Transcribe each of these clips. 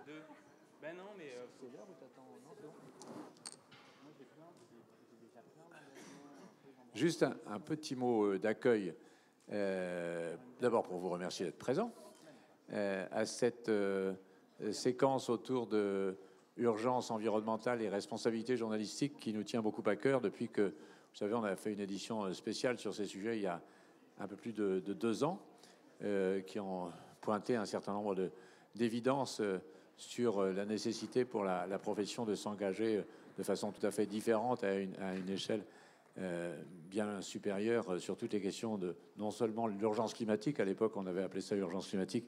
Ben non, mais... C'est l'heure où t'attends. Non, c'est bon. Moi, j'ai déjà plein d'engagements. Juste un petit mot d'accueil. D'abord, pour vous remercier d'être présent à cette séquence autour de urgence environnementale et responsabilité journalistique qui nous tient beaucoup à cœur depuis que, vous savez, on a fait une édition spéciale sur ces sujets il y a un peu plus de 2 ans, qui ont pointé un certain nombre d'évidences sur la nécessité pour la profession de s'engager de façon tout à fait différente à une échelle bien supérieure sur toutes les questions de non seulement l'urgence climatique, à l'époque on avait appelé ça urgence climatique,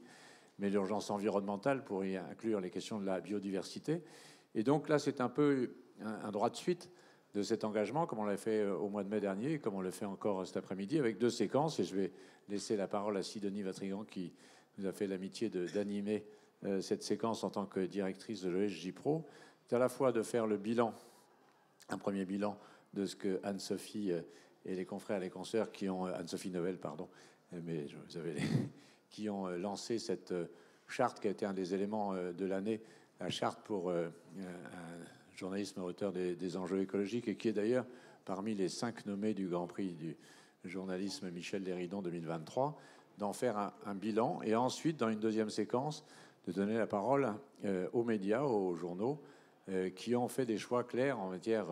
mais l'urgence environnementale pour y inclure les questions de la biodiversité. Et donc là c'est un peu un droit de suite de cet engagement, comme on l'a fait au mois de mai dernier, et comme on le fait encore cet après-midi, avec 2 séquences. Et je vais laisser la parole à Sidonie Vatrigan, qui nous a fait l'amitié d'animer cette séquence en tant que directrice de l'ESJ-Pro. C'est à la fois de faire le bilan, un premier bilan de ce que Anne-Sophie et les confrères et les consoeurs qui ont... Anne-Sophie Novelle, pardon, mais vous avez qui ont lancé cette charte qui a été un des éléments de l'année, la charte pour un journalisme à hauteur des enjeux écologiques, et qui est d'ailleurs parmi les 5 nommés du Grand Prix du journalisme Michel Léridon 2023, d'en faire un bilan, et ensuite, dans une deuxième séquence, de donner la parole aux médias, aux journaux, qui ont fait des choix clairs en matière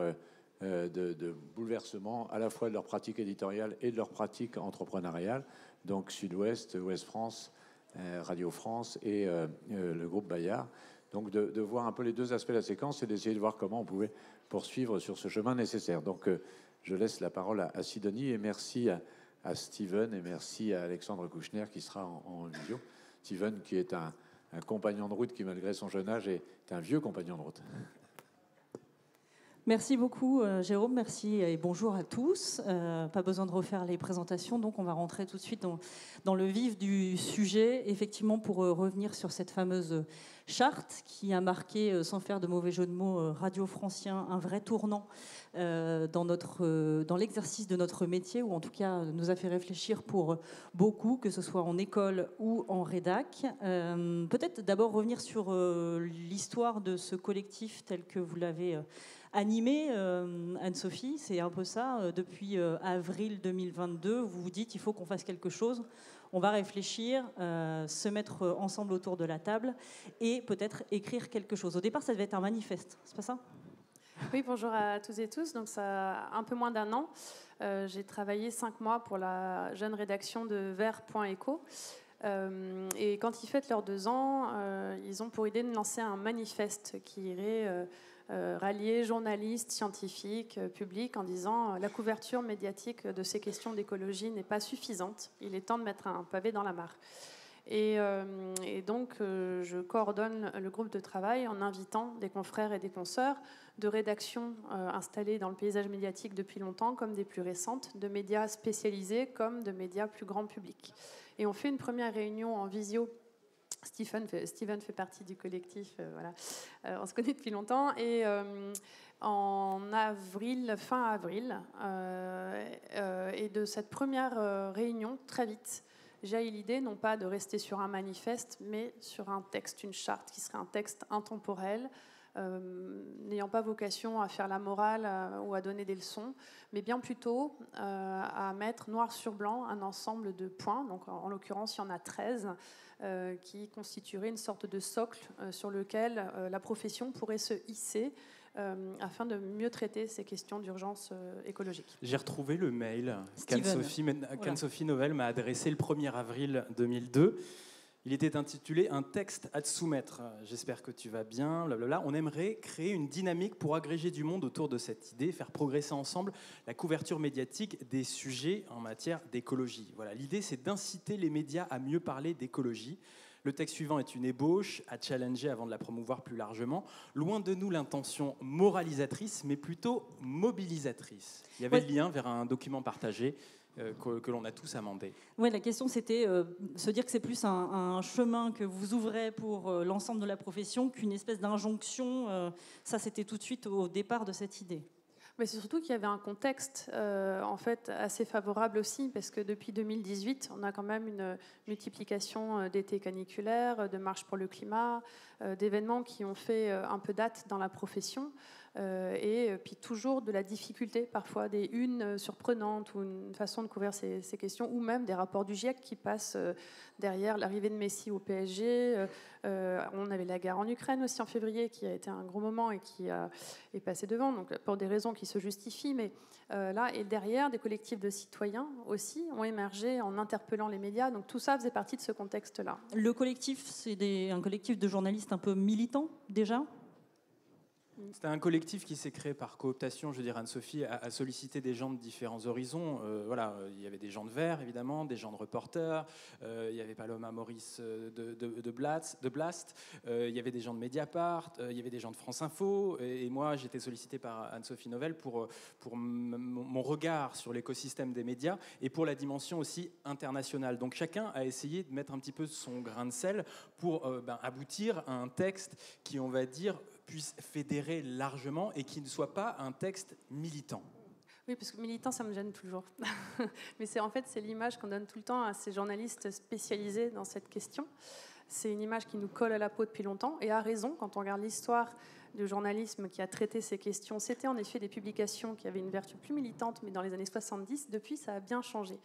de bouleversement à la fois de leur pratique éditoriale et de leur pratique entrepreneuriale. Donc Sud-Ouest, Ouest-France, Radio France et le groupe Bayard. Donc de voir un peu les 2 aspects de la séquence et d'essayer de voir comment on pouvait poursuivre sur ce chemin nécessaire. Donc je laisse la parole à Sidonie, et merci à Steven et merci à Alexandre Kouchner qui sera en vidéo. Steven qui est un compagnon de route qui, malgré son jeune âge, est un vieux compagnon de route. Merci beaucoup, Jérôme. Merci et bonjour à tous. Pas besoin de refaire les présentations, donc on va rentrer tout de suite dans le vif du sujet. Effectivement, pour revenir sur cette fameuse charte qui a marqué, sans faire de mauvais jeu de mots, radio-francien, un vrai tournant dans l'exercice de notre métier, ou en tout cas nous a fait réfléchir pour beaucoup, que ce soit en école ou en rédac. Peut-être d'abord revenir sur l'histoire de ce collectif tel que vous l'avez animé, Anne-Sophie. C'est un peu ça. Depuis avril 2022, vous vous dites il faut qu'on fasse quelque chose. On va réfléchir, se mettre ensemble autour de la table et peut-être écrire quelque chose. Au départ, ça devait être un manifeste, c'est pas ça ? Oui, bonjour à tous et tous. Donc, ça a un peu moins d'1 an. J'ai travaillé 5 mois pour la jeune rédaction de Vert.eco. Et quand ils fêtent leurs 2 ans, ils ont pour idée de lancer un manifeste qui irait rallier journalistes, scientifiques, publics, en disant la couverture médiatique de ces questions d'écologie n'est pas suffisante. Il est temps de mettre un pavé dans la mare. Et donc, je coordonne le groupe de travail en invitant des confrères et des consoeurs de rédactions installées dans le paysage médiatique depuis longtemps, comme des plus récentes, de médias spécialisés comme de médias plus grand public. Et on fait une première réunion en visio. Steven fait partie du collectif, voilà. On se connaît depuis longtemps. Et en avril, fin avril, et de cette première réunion, très vite, j'ai eu l'idée non pas de rester sur un manifeste, mais sur un texte, une charte qui serait un texte intemporel, n'ayant pas vocation à faire la morale ou à donner des leçons, mais bien plutôt à mettre noir sur blanc un ensemble de points. Donc, en l'occurrence, il y en a 13 qui constitueraient une sorte de socle sur lequel la profession pourrait se hisser afin de mieux traiter ces questions d'urgence écologique. J'ai retrouvé le mail qu'Anne-Sophie Novelle m'a adressé le 1er avril 2002. Il était intitulé « Un texte à te soumettre. J'espère que tu vas bien, blablabla. On aimerait créer une dynamique pour agréger du monde autour de cette idée, faire progresser ensemble la couverture médiatique des sujets en matière d'écologie. » Voilà, l'idée, c'est d'inciter les médias à mieux parler d'écologie. Le texte suivant est une ébauche à challenger avant de la promouvoir plus largement. Loin de nous l'intention moralisatrice, mais plutôt mobilisatrice. Il y avait le lien vers un document partagé que l'on a tous amendé. Oui, la question c'était se dire que c'est plus un chemin que vous ouvrez pour l'ensemble de la profession qu'une espèce d'injonction. Ça, c'était tout de suite au départ de cette idée. Mais c'est surtout qu'il y avait un contexte en fait assez favorable aussi, parce que depuis 2018, on a quand même une multiplication d'étés caniculaires, de marches pour le climat, d'événements qui ont fait un peu date dans la profession. Et puis toujours de la difficulté, parfois des unes surprenantes ou une façon de couvrir ces questions, ou même des rapports du GIEC qui passent derrière l'arrivée de Messi au PSG. On avait la guerre en Ukraine aussi en février, qui a été un gros moment et qui est passé devant, donc pour des raisons qui se justifient. Mais là, et derrière, des collectifs de citoyens aussi ont émergé en interpellant les médias. Donc tout ça faisait partie de ce contexte-là. Le collectif, c'est un collectif de journalistes un peu militants déjà ? C'était un collectif qui s'est créé par cooptation. Je veux dire, Anne-Sophie a sollicité des gens de différents horizons. Voilà, il y avait des gens de Vert, évidemment, des gens de Reporters. Il y avait Paloma Maurice de Blast. Il y avait des gens de Mediapart. Il y avait des gens de France Info. Et moi, j'étais sollicité par Anne-Sophie Novelle pour mon regard sur l'écosystème des médias et pour la dimension aussi internationale. Donc chacun a essayé de mettre un petit peu son grain de sel pour aboutir à un texte qui, on va dire, puisse fédérer largement et qui ne soit pas un texte militant. Oui, parce que militant, ça me gêne toujours. Mais c'est l'image qu'on donne tout le temps à ces journalistes spécialisés dans cette question. C'est une image qui nous colle à la peau depuis longtemps, et à raison, quand on regarde l'histoire du journalisme qui a traité ces questions. C'était en effet des publications qui avaient une vertu plus militante, mais dans les années 70, depuis, ça a bien changé.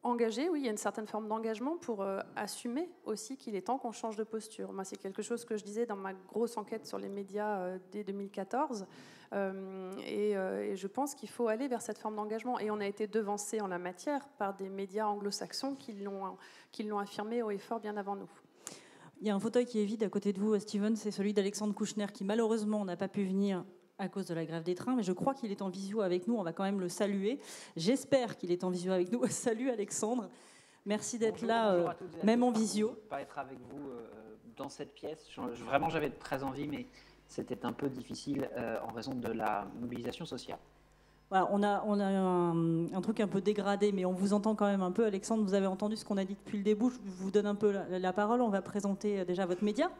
Engagé, oui, il y a une certaine forme d'engagement pour assumer aussi qu'il est temps qu'on change de posture. Moi, c'est quelque chose que je disais dans ma grosse enquête sur les médias dès 2014. Et je pense qu'il faut aller vers cette forme d'engagement. Et on a été devancé en la matière par des médias anglo-saxons qui l'ont affirmé haut et fort bien avant nous. Il y a un fauteuil qui est vide à côté de vous, Steven, c'est celui d'Alexandre Kouchner, qui malheureusement n'a pas pu venir à cause de la grève des trains, mais je crois qu'il est en visio avec nous, on va quand même le saluer. J'espère qu'il est en visio avec nous. Salut Alexandre, merci d'être là, même en visio. Je ne pas être avec vous dans cette pièce. Vraiment, j'avais très envie, mais c'était un peu difficile en raison de la mobilisation sociale. Voilà, on a un truc un peu dégradé, mais on vous entend quand même un peu. Alexandre, vous avez entendu ce qu'on a dit depuis le début. Je vous donne un peu la parole. On va présenter déjà votre média,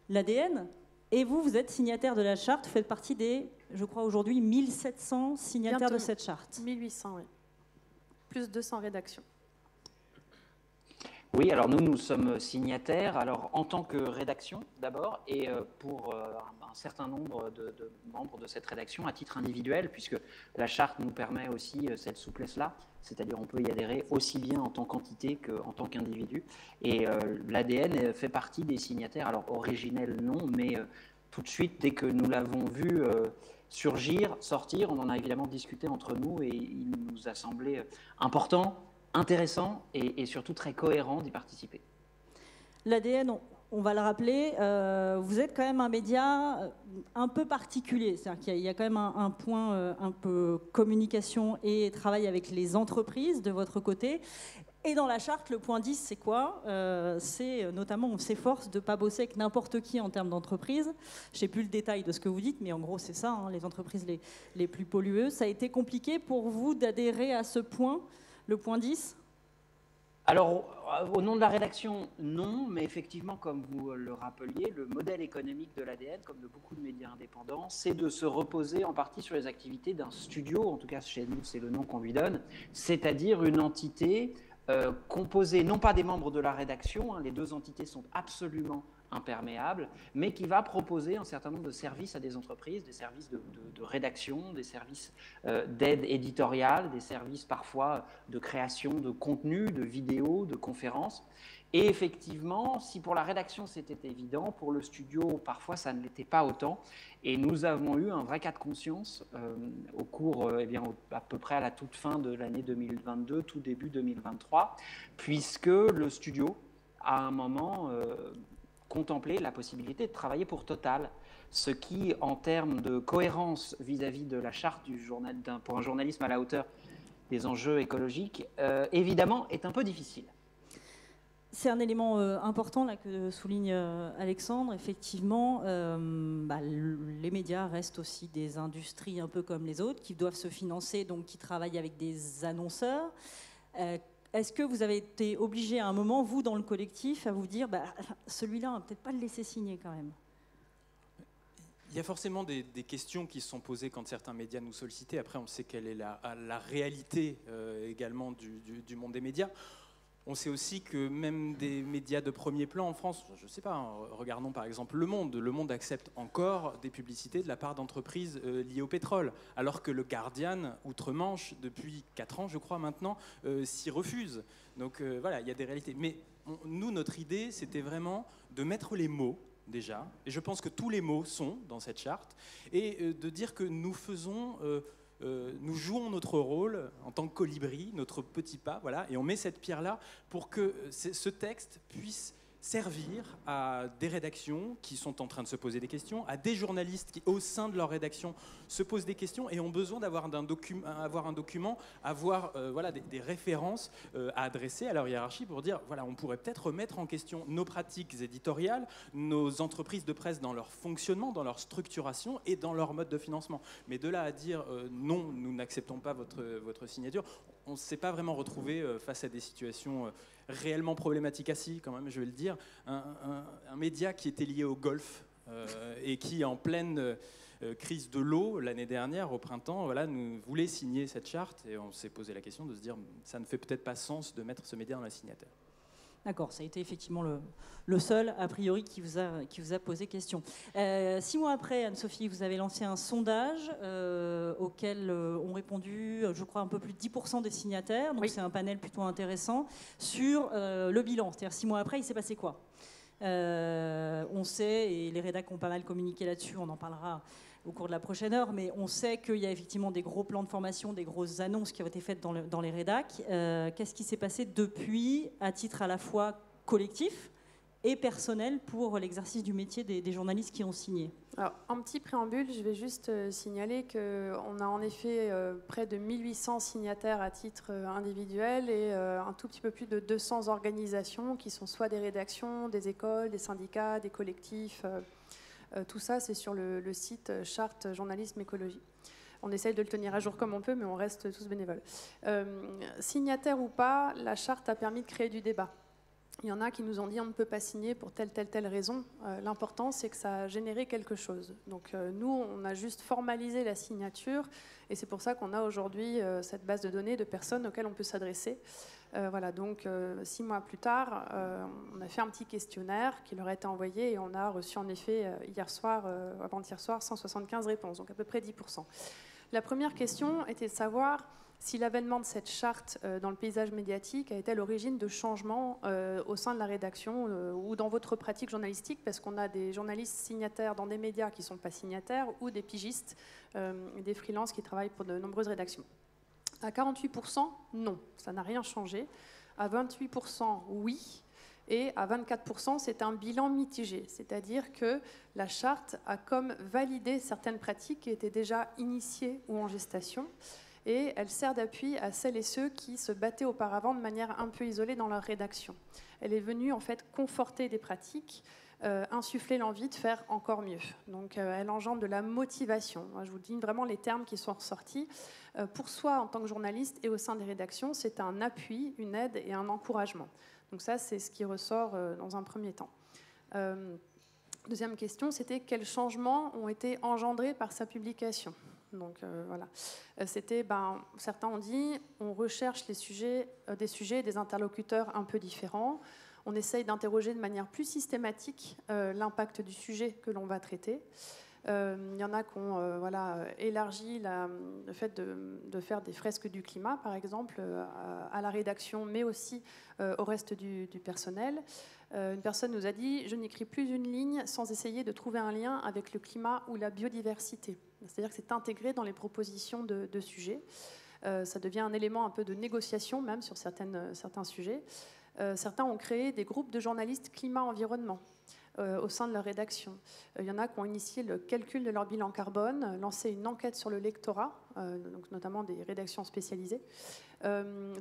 l'ADN. Et vous êtes signataire de la charte, vous faites partie des, je crois aujourd'hui, 1700 signataires bientôt de cette charte. 1800, oui. Plus 200 rédactions. Oui, alors nous sommes signataires, alors en tant que rédaction d'abord, et pour un certain nombre de membres de cette rédaction à titre individuel, puisque la charte nous permet aussi cette souplesse-là, c'est-à-dire on peut y adhérer aussi bien en tant qu'entité qu'en tant qu'individu. Et l'ADN fait partie des signataires, alors originels non, mais tout de suite, dès que nous l'avons vu sortir, on en a évidemment discuté entre nous et il nous a semblé important, intéressant et surtout très cohérent d'y participer. L'ADN, on va le rappeler, vous êtes quand même un média un peu particulier. C'est-à-dire qu'il y a quand même un point un peu communication et travail avec les entreprises de votre côté. Et dans la charte, le point 10, c'est quoi ? C'est notamment, on s'efforce de ne pas bosser avec n'importe qui en termes d'entreprise. Je ne sais plus le détail de ce que vous dites, mais en gros, c'est ça, hein, les entreprises les plus pollueuses. Ça a été compliqué pour vous d'adhérer à ce point, le point 10 ? Alors, au nom de la rédaction, non, mais effectivement, comme vous le rappeliez, le modèle économique de l'ADN, comme de beaucoup de médias indépendants, c'est de se reposer en partie sur les activités d'un studio, en tout cas chez nous, c'est le nom qu'on lui donne, c'est-à-dire une entité composée non pas des membres de la rédaction, hein, les deux entités sont absolument imperméable, mais qui va proposer un certain nombre de services à des entreprises, des services de rédaction, des services d'aide éditoriale, des services parfois de création de contenu, de vidéos, de conférences. Et effectivement, si pour la rédaction c'était évident, pour le studio parfois ça ne l'était pas autant. Et nous avons eu un vrai cas de conscience au cours, à peu près à la toute fin de l'année 2022, tout début 2023, puisque le studio, à un moment, contempler la possibilité de travailler pour Total, ce qui, en termes de cohérence vis-à-vis de la charte pour un journalisme à la hauteur des enjeux écologiques, évidemment, est un peu difficile. C'est un élément important là, que souligne Alexandre. Effectivement, les médias restent aussi des industries un peu comme les autres, qui doivent se financer, donc qui travaillent avec des annonceurs. Est-ce que vous avez été obligé à un moment, vous, dans le collectif, à vous dire celui-là, on va peut-être pas le laisser signer quand même ? Il y a forcément des questions qui se sont posées quand certains médias nous sollicitaient. Après, on sait quelle est la réalité également du monde des médias. On sait aussi que même des médias de premier plan en France, je ne sais pas, hein, regardons par exemple Le Monde accepte encore des publicités de la part d'entreprises liées au pétrole, alors que le Guardian, outre-Manche, depuis 4 ans je crois maintenant, s'y refuse. Donc voilà, il y a des réalités. Mais nous, notre idée, c'était vraiment de mettre les mots, déjà, et je pense que tous les mots sont dans cette charte, et de dire que nous faisons... nous jouons notre rôle en tant que colibri, notre petit pas, voilà, et on met cette pierre-là pour que ce texte puisse servir à des rédactions qui sont en train de se poser des questions, à des journalistes qui, au sein de leur rédaction, se posent des questions et ont besoin d'avoir un document, avoir voilà, des références à adresser à leur hiérarchie pour dire, voilà, on pourrait peut-être remettre en question nos pratiques éditoriales, nos entreprises de presse dans leur fonctionnement, dans leur structuration et dans leur mode de financement. Mais de là à dire, non, nous n'acceptons pas votre signature, on ne s'est pas vraiment retrouvé face à des situations réellement problématiques. Ah si, quand même, je vais le dire, un média qui était lié au golf et qui, en pleine crise de l'eau l'année dernière, au printemps, voilà, nous voulait signer cette charte et on s'est posé la question de se dire, ça ne fait peut-être pas sens de mettre ce média dans la signataire. D'accord, ça a été effectivement le seul, a priori, qui vous a posé question. 6 mois après, Anne-Sophie, vous avez lancé un sondage auquel ont répondu, je crois, un peu plus de 10% des signataires. Donc oui. C'est un panel plutôt intéressant sur le bilan. C'est-à-dire 6 mois après, il s'est passé quoi ? On sait, et les rédacs ont pas mal communiqué là-dessus, on en parlera au cours de la prochaine heure, mais on sait qu'il y a effectivement des gros plans de formation, des grosses annonces qui ont été faites dans les rédacs. Qu'est-ce qui s'est passé depuis, à titre à la fois collectif et personnel, pour l'exercice du métier des journalistes qui ont signé ? Alors, en petit préambule, je vais juste signaler qu'on a en effet près de 1800 signataires à titre individuel et un tout petit peu plus de 200 organisations qui sont soit des rédactions, des écoles, des syndicats, des collectifs. Tout ça, c'est sur le site Charte Journalisme Écologie. On essaye de le tenir à jour comme on peut, mais on reste tous bénévoles. Signataire ou pas, la charte a permis de créer du débat. Il y en a qui nous ont dit on ne peut pas signer pour telle raison. L'important, c'est que ça a généré quelque chose. Donc nous, on a juste formalisé la signature et c'est pour ça qu'on a aujourd'hui cette base de données de personnes auxquelles on peut s'adresser. Voilà, donc 6 mois plus tard, on a fait un petit questionnaire qui leur a été envoyé et on a reçu en effet avant-hier soir, 175 réponses, donc à peu près 10%. La première question était de savoir si l'avènement de cette charte dans le paysage médiatique a été à l'origine de changements au sein de la rédaction ou dans votre pratique journalistique, parce qu'on a des journalistes signataires dans des médias qui ne sont pas signataires ou des pigistes, des freelances qui travaillent pour de nombreuses rédactions. À 48%, non, ça n'a rien changé. À 28%, oui. Et à 24%, c'est un bilan mitigé. C'est-à-dire que la charte a comme validé certaines pratiques qui étaient déjà initiées ou en gestation. Et elle sert d'appui à celles et ceux qui se battaient auparavant de manière un peu isolée dans leur rédaction. Elle est venue en fait conforter des pratiques, insuffler l'envie de faire encore mieux. Donc elle engendre de la motivation. Moi, je vous dis vraiment les termes qui sont ressortis. Pour soi, en tant que journaliste et au sein des rédactions, c'est un appui, une aide et un encouragement. Donc ça, c'est ce qui ressort dans un premier temps. Deuxième question, c'était quels changements ont été engendrés par sa publication ? Donc voilà, c'était, certains ont dit, on recherche des sujets, des interlocuteurs un peu différents. On essaye d'interroger de manière plus systématique l'impact du sujet que l'on va traiter. Il y en a qui ont élargi le fait de faire des fresques du climat, par exemple, à la rédaction, mais aussi au reste du personnel. Une personne nous a dit « Je n'écris plus une ligne sans essayer de trouver un lien avec le climat ou la biodiversité ». C'est-à-dire que c'est intégré dans les propositions de sujets. Ça devient un élément un peu de négociation, même sur certains sujets. Certains ont créé des groupes de journalistes climat-environnement au sein de leur rédaction. Il y en a qui ont initié le calcul de leur bilan carbone, lancé une enquête sur le lectorat, donc notamment des rédactions spécialisées.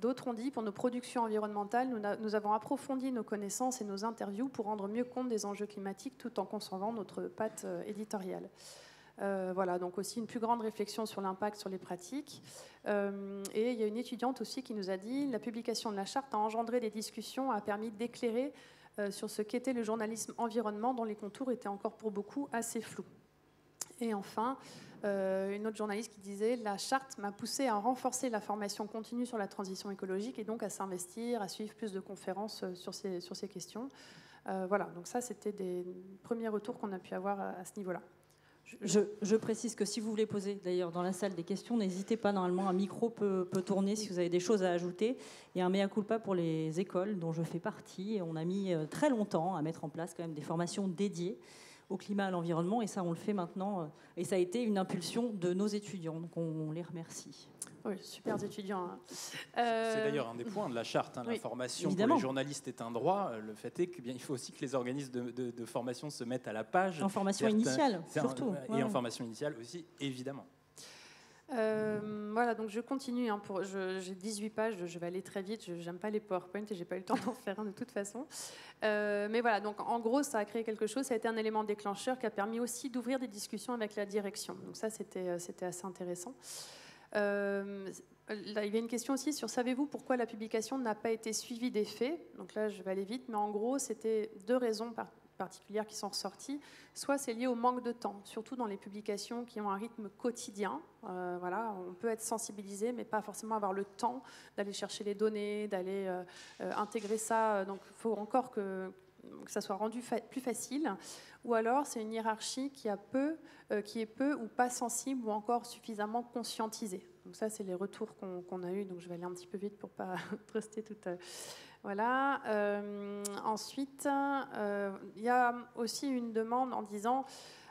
D'autres ont dit, pour nos productions environnementales, nous avons approfondi nos connaissances et nos interviews pour rendre mieux compte des enjeux climatiques tout en conservant notre patte éditoriale. Voilà, donc aussi une plus grande réflexion sur l'impact sur les pratiques. Et il y a une étudiante aussi qui nous a dit, la publication de la charte a engendré des discussions, a permis d'éclairer sur ce qu'était le journalisme environnement dont les contours étaient encore pour beaucoup assez flous. Et enfin, une autre journaliste qui disait « La charte m'a poussé à renforcer la formation continue sur la transition écologique et donc à s'investir, à suivre plus de conférences sur ces questions. » Voilà, donc ça, c'était des premiers retours qu'on a pu avoir à ce niveau-là. Je précise que si vous voulez poser d'ailleurs dans la salle des questions, n'hésitez pas, normalement un micro peut tourner si vous avez des choses à ajouter. Et un mea culpa pour les écoles dont je fais partie. On a mis très longtemps à mettre en place quand même des formations dédiées au climat, à l'environnement, et ça on le fait maintenant. Et ça a été une impulsion de nos étudiants, donc on les remercie. Oui, super étudiants. C'est d'ailleurs un des points de la charte. Oui, l'information pour les journalistes est un droit. Le fait est qu'il faut aussi que les organismes de formation se mettent à la page. En formation initiale, surtout. Et en formation initiale aussi, évidemment. Voilà, donc je continue. J'ai 18 pages, je vais aller très vite. Je n'aime pas les PowerPoint et je n'ai pas eu le temps d'en faire un de toute façon. Mais voilà, donc en gros, ça a créé quelque chose. Ça a été un élément déclencheur qui a permis aussi d'ouvrir des discussions avec la direction. Donc ça, c'était assez intéressant. Là, il y avait une question aussi sur savez-vous pourquoi la publication n'a pas été suivie des faits. Donc là, je vais aller vite, mais en gros, c'était 2 raisons particulières qui sont ressorties. Soit c'est lié au manque de temps, surtout dans les publications qui ont un rythme quotidien. Voilà, on peut être sensibilisé, mais pas forcément avoir le temps d'aller chercher les données, d'aller intégrer ça. Donc il faut encore que ça soit rendu plus facile. Ou alors c'est une hiérarchie qui est peu ou pas sensible ou encore suffisamment conscientisée. Donc ça, c'est les retours qu'on a eus. Donc je vais aller un petit peu vite pour ne pas rester toute... Voilà. Ensuite, il y a aussi une demande en disant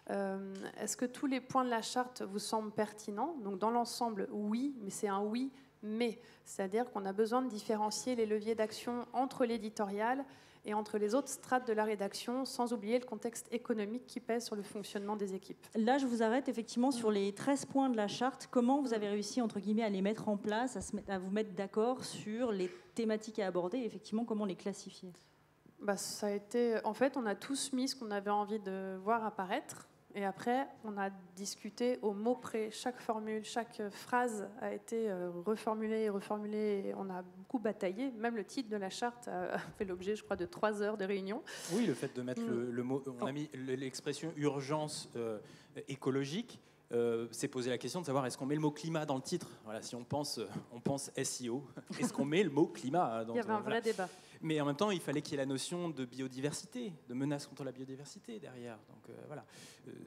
est-ce que tous les points de la charte vous semblent pertinents? Donc dans l'ensemble, oui, mais c'est un oui, mais. C'est-à-dire qu'on a besoin de différencier les leviers d'action entre l'éditorial et entre les autres strates de la rédaction, sans oublier le contexte économique qui pèse sur le fonctionnement des équipes. Là, je vous arrête effectivement sur les 13 points de la charte. Comment vous avez réussi, entre guillemets, à les mettre en place, à vous mettre d'accord sur les thématiques à aborder et effectivement comment les classifier? Ça a été... En fait, on a tous mis ce qu'on avait envie de voir apparaître. Et après, on a discuté au mot près. Chaque formule, chaque phrase a été reformulée. Et on a beaucoup bataillé. Même le titre de la charte a fait l'objet, je crois, de 3 heures de réunion. Oui, le fait de mettre le mot... On a mis l'expression urgence écologique. C'est poser la question de savoir est-ce qu'on met le mot climat dans le titre. Voilà, si on pense SEO, est-ce qu'on met le mot climat Il y avait un vrai débat. Mais en même temps, il fallait qu'il y ait la notion de biodiversité, de menace contre la biodiversité derrière. Donc voilà,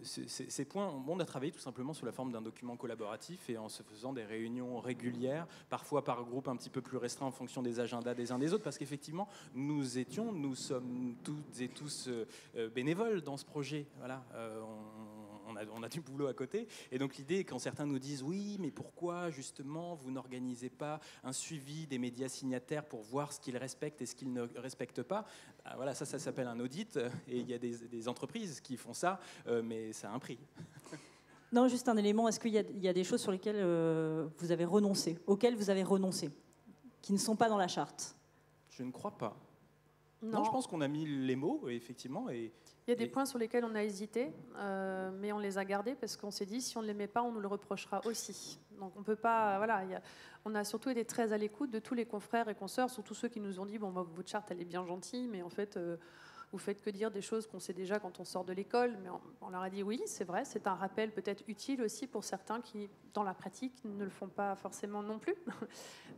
ces points, on a travaillé tout simplement sous la forme d'un document collaboratif et en se faisant des réunions régulières, parfois par groupe un petit peu plus restreint en fonction des agendas des uns des autres, parce qu'effectivement, nous sommes toutes et tous bénévoles dans ce projet. Voilà, on a du boulot à côté. Et donc l'idée, quand certains nous disent « Oui, mais pourquoi justement vous n'organisez pas un suivi des médias signataires pour voir ce qu'ils respectent et ce qu'ils ne respectent pas ?» Voilà, ça s'appelle un audit. Et il y a des entreprises qui font ça, mais ça a un prix. Non, juste un élément. Est-ce qu'il y a des choses sur lesquelles vous avez renoncé, auxquelles vous avez renoncé, qui ne sont pas dans la charte? Je ne crois pas. Non, je pense qu'on a mis les mots, effectivement. Il y a des points sur lesquels on a hésité, mais on les a gardés parce qu'on s'est dit si on ne les met pas, on nous le reprochera aussi. Donc on peut pas. Voilà, on a surtout été très à l'écoute de tous les confrères et consoeurs, surtout ceux qui nous ont dit bon, votre charte elle est bien gentille, mais en fait vous faites que dire des choses qu'on sait déjà quand on sort de l'école. Mais on leur a dit oui, c'est vrai, c'est un rappel peut-être utile aussi pour certains qui, dans la pratique, ne le font pas forcément non plus.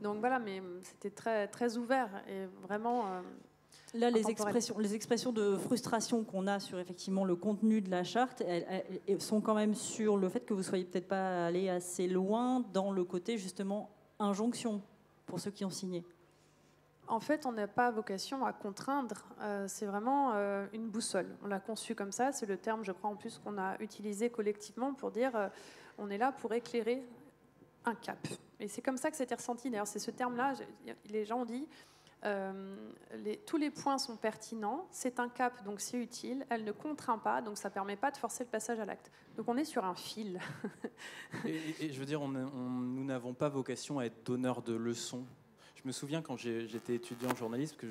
Donc voilà, mais c'était très très ouvert et vraiment. Là, les expressions de frustration qu'on a sur effectivement le contenu de la charte, elles sont quand même sur le fait que vous soyez peut-être pas allé assez loin dans le côté justement injonction pour ceux qui ont signé. En fait, on n'a pas vocation à contraindre. C'est vraiment une boussole. On l'a conçu comme ça. C'est le terme, je crois, en plus qu'on a utilisé collectivement pour dire on est là pour éclairer un cap. Et c'est comme ça que c'était ressenti. D'ailleurs, c'est ce terme-là. Les gens ont dit. Tous les points sont pertinents, c'est un cap, donc c'est utile, elle ne contraint pas, donc ça ne permet pas de forcer le passage à l'acte. Donc on est sur un fil. et je veux dire, nous n'avons pas vocation à être donneurs de leçons. Je me souviens quand j'étais étudiant en journalisme que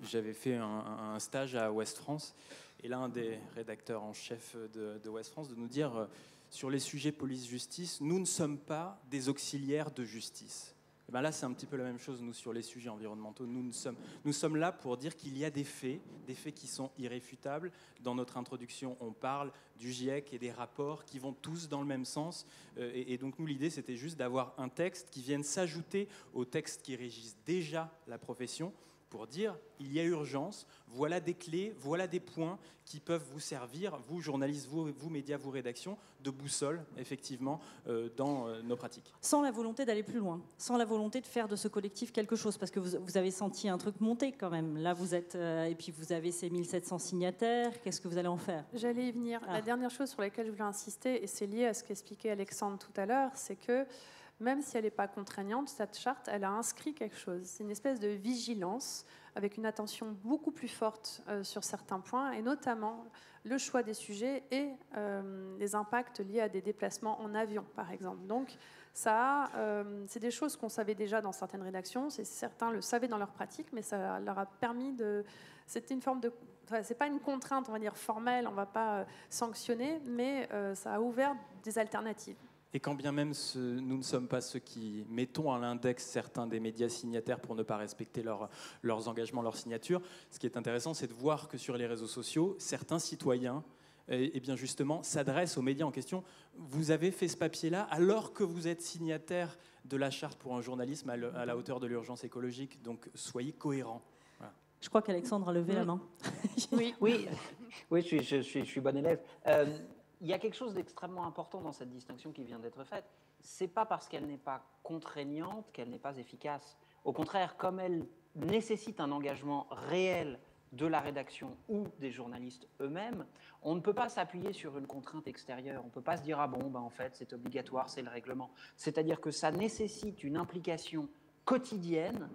j'avais fait un stage à Ouest France, et l'un des rédacteurs en chef de Ouest France de nous dire sur les sujets police-justice, nous ne sommes pas des auxiliaires de justice. Et ben là, c'est un petit peu la même chose, nous, sur les sujets environnementaux. Nous sommes là pour dire qu'il y a des faits qui sont irréfutables. Dans notre introduction, on parle du GIEC et des rapports qui vont tous dans le même sens. Et donc, nous, l'idée, c'était juste d'avoir un texte qui vienne s'ajouter aux textes qui régissent déjà la profession, pour dire il y a urgence, voilà des clés, voilà des points qui peuvent vous servir, vous journalistes, vous médias, vous rédactions, de boussole, effectivement, dans nos pratiques. Sans la volonté d'aller plus loin, sans la volonté de faire de ce collectif quelque chose, parce que vous avez senti un truc monter quand même. Là, vous êtes, et puis vous avez ces 1700 signataires, qu'est-ce que vous allez en faire? J'allais y venir. La dernière chose sur laquelle je voulais insister, et c'est lié à ce qu'expliquait Alexandre tout à l'heure, c'est que même si elle n'est pas contraignante, cette charte, elle a inscrit quelque chose. C'est une espèce de vigilance avec une attention beaucoup plus forte sur certains points, et notamment le choix des sujets et les impacts liés à des déplacements en avion, par exemple. Donc, ça, c'est des choses qu'on savait déjà dans certaines rédactions. Certains le savaient dans leur pratique, mais ça leur a permis de... C'était une forme de... Enfin, c'est pas une contrainte, on va dire, formelle, on ne va pas sanctionner, mais ça a ouvert des alternatives. Et quand bien même nous ne sommes pas ceux qui mettons à l'index certains des médias signataires pour ne pas respecter leurs engagements, leurs signatures, ce qui est intéressant, c'est de voir que sur les réseaux sociaux, certains citoyens, eh bien justement, s'adressent aux médias en question. Vous avez fait ce papier-là alors que vous êtes signataire de la charte pour un journalisme à la hauteur de l'urgence écologique, donc soyez cohérents. Voilà. Je crois qu'Alexandre a levé la main. Oui, je suis bon élève. Il y a quelque chose d'extrêmement important dans cette distinction qui vient d'être faite. C'est pas parce qu'elle n'est pas contraignante qu'elle n'est pas efficace. Au contraire, comme elle nécessite un engagement réel de la rédaction ou des journalistes eux-mêmes, on ne peut pas s'appuyer sur une contrainte extérieure. On ne peut pas se dire ah bon, en fait c'est obligatoire, c'est le règlement. C'est-à-dire que ça nécessite une implication quotidienne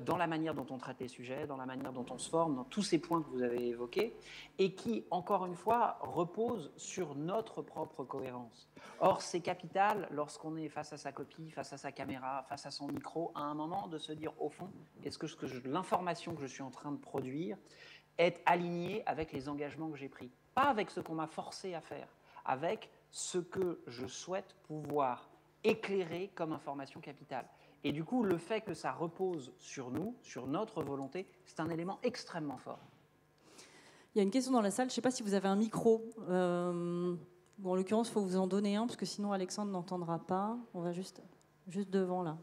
dans la manière dont on traite les sujets, dans la manière dont on se forme, dans tous ces points que vous avez évoqués, et qui, encore une fois, repose sur notre propre cohérence. Or, c'est capital lorsqu'on est face à sa copie, face à sa caméra, face à son micro, à un moment de se dire, au fond, est-ce que l'information que je suis en train de produire est alignée avec les engagements que j'ai pris? Pas avec ce qu'on m'a forcé à faire, avec ce que je souhaite pouvoir éclairer comme information capitale. Et du coup, le fait que ça repose sur nous, sur notre volonté, c'est un élément extrêmement fort. Il y a une question dans la salle, je ne sais pas si vous avez un micro. Bon, en l'occurrence, il faut vous en donner un, parce que sinon Alexandre n'entendra pas. On va juste devant, là.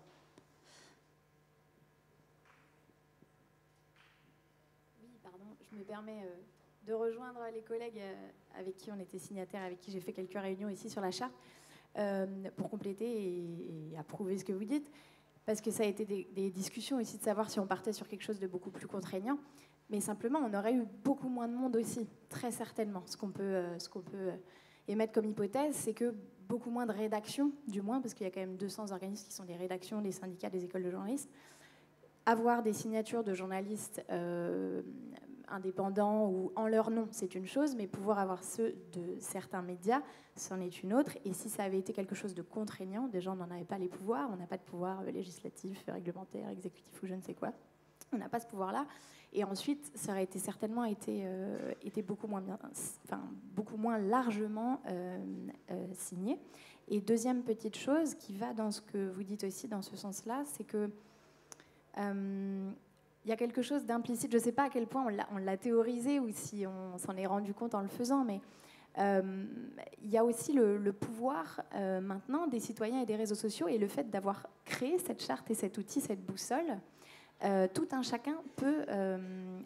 Oui, pardon, je me permets de rejoindre les collègues avec qui on était signataires, avec qui j'ai fait quelques réunions ici sur la charte, pour compléter et approuver ce que vous dites. Parce que ça a été des discussions aussi de savoir si on partait sur quelque chose de beaucoup plus contraignant. Mais simplement, on aurait eu beaucoup moins de monde aussi, très certainement. Ce qu'on peut émettre comme hypothèse, c'est que beaucoup moins de rédactions, du moins, parce qu'il y a quand même 200 organismes qui sont des rédactions, des syndicats, des écoles de journalisme. Avoir des signatures de journalistes indépendants ou en leur nom, c'est une chose, mais pouvoir avoir ceux de certains médias, c'en est une autre. Et si ça avait été quelque chose de contraignant, déjà on n'en avait pas les pouvoirs, on n'a pas de pouvoir législatif, réglementaire, exécutif ou je ne sais quoi. On n'a pas ce pouvoir-là. Et ensuite, ça aurait certainement été beaucoup moins bien, enfin, beaucoup moins largement signé. Et deuxième petite chose qui va dans ce que vous dites aussi dans ce sens-là, c'est que il y a quelque chose d'implicite. Je ne sais pas à quel point on l'a théorisé ou si on s'en est rendu compte en le faisant, mais il y a aussi le pouvoir maintenant des citoyens et des réseaux sociaux et le fait d'avoir créé cette charte et cet outil, cette boussole. Tout un chacun peut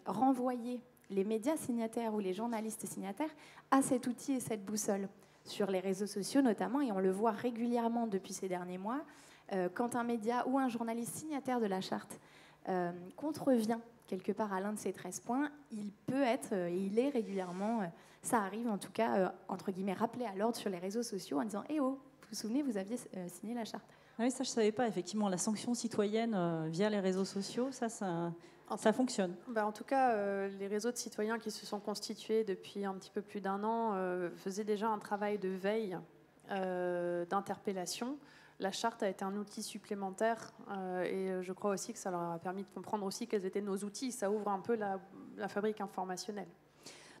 renvoyer les médias signataires ou les journalistes signataires à cet outil et cette boussole sur les réseaux sociaux notamment, et on le voit régulièrement depuis ces derniers mois. Quand un média ou un journaliste signataire de la charte contrevient quelque part à l'un de ces 13 points, il peut être, et il est régulièrement, ça arrive en tout cas, entre guillemets, rappelé à l'ordre sur les réseaux sociaux en disant « Eh oh, vous vous souvenez, vous aviez signé la charte ». Ah oui, ça je ne savais pas, effectivement, la sanction citoyenne via les réseaux sociaux, ça fonctionne. En tout cas, les réseaux de citoyens qui se sont constitués depuis un petit peu plus d'1 an faisaient déjà un travail de veille, d'interpellation. La charte a été un outil supplémentaire et je crois aussi que ça leur a permis de comprendre aussi quels étaient nos outils. Ça ouvre un peu la fabrique informationnelle.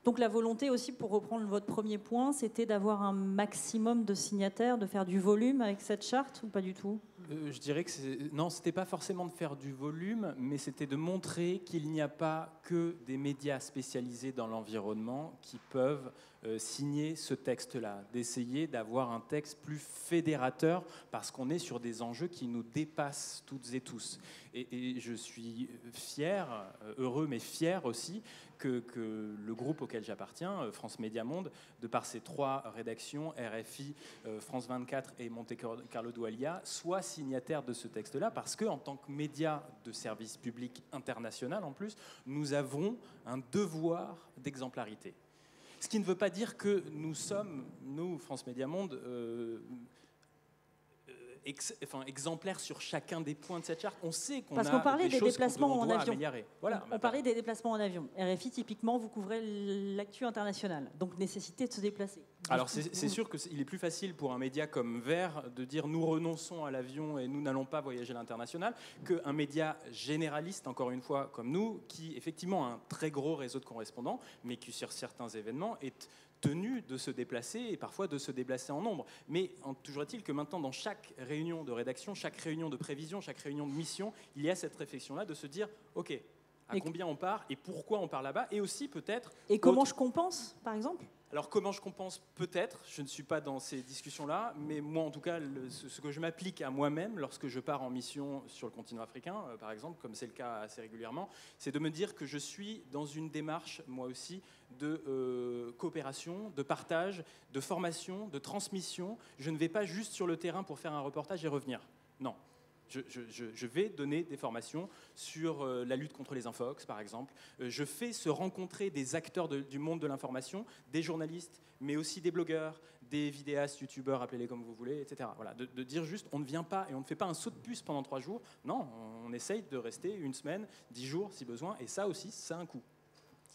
Donc la volonté aussi, pour reprendre votre premier point, c'était d'avoir un maximum de signataires, de faire du volume avec cette charte ou pas du tout ? Je dirais que non, c'était pas forcément de faire du volume, mais c'était de montrer qu'il n'y a pas que des médias spécialisés dans l'environnement qui peuvent signer ce texte-là, d'essayer d'avoir un texte plus fédérateur, parce qu'on est sur des enjeux qui nous dépassent toutes et tous. Et je suis fier, heureux mais fier aussi, que le groupe auquel j'appartiens, France Média Monde, de par ses 3 rédactions, RFI, France 24 et Monte Carlo Doualiya, soit signataire de ce texte-là, parce qu'en tant que média de service public international, en plus, nous avons un devoir d'exemplarité. Ce qui ne veut pas dire que nous sommes, nous, France Média Monde, exemplaires sur chacun des points de cette charte. On sait qu'on Parce a qu'on parlait des des déplacements en avion. Voilà, on parlait des déplacements en avion. RFI, typiquement, vous couvrez l'actu internationale, donc nécessité de se déplacer. Alors c'est sûr qu'il est plus facile pour un média comme Vert de dire nous renonçons à l'avion et nous n'allons pas voyager à l'international qu'un média généraliste, encore une fois, comme nous, qui effectivement a un très gros réseau de correspondants, mais qui sur certains événements est tenu de se déplacer et parfois de se déplacer en nombre. Mais toujours est-il que maintenant, dans chaque réunion de rédaction, chaque réunion de prévision, chaque réunion de mission, il y a cette réflexion-là de se dire, OK, à combien on part et pourquoi on part là-bas, et aussi peut-être... Et comment je compense, par exemple ? Alors comment je compense, peut-être, je ne suis pas dans ces discussions-là, mais moi en tout cas, ce que je m'applique à moi-même lorsque je pars en mission sur le continent africain, par exemple, comme c'est le cas assez régulièrement, c'est de me dire que je suis dans une démarche, moi aussi, de coopération, de partage, de formation, de transmission. Je ne vais pas juste sur le terrain pour faire un reportage et revenir. Non. Je vais donner des formations sur la lutte contre les infox, par exemple. Je fais se rencontrer des acteurs du monde de l'information, des journalistes, mais aussi des blogueurs, des vidéastes, youtubeurs, appelez-les comme vous voulez, etc. Voilà, de dire juste, on ne vient pas et on ne fait pas un saut de puce pendant 3 jours. Non, on essaye de rester 1 semaine, 10 jours si besoin, et ça aussi, ça a un coût.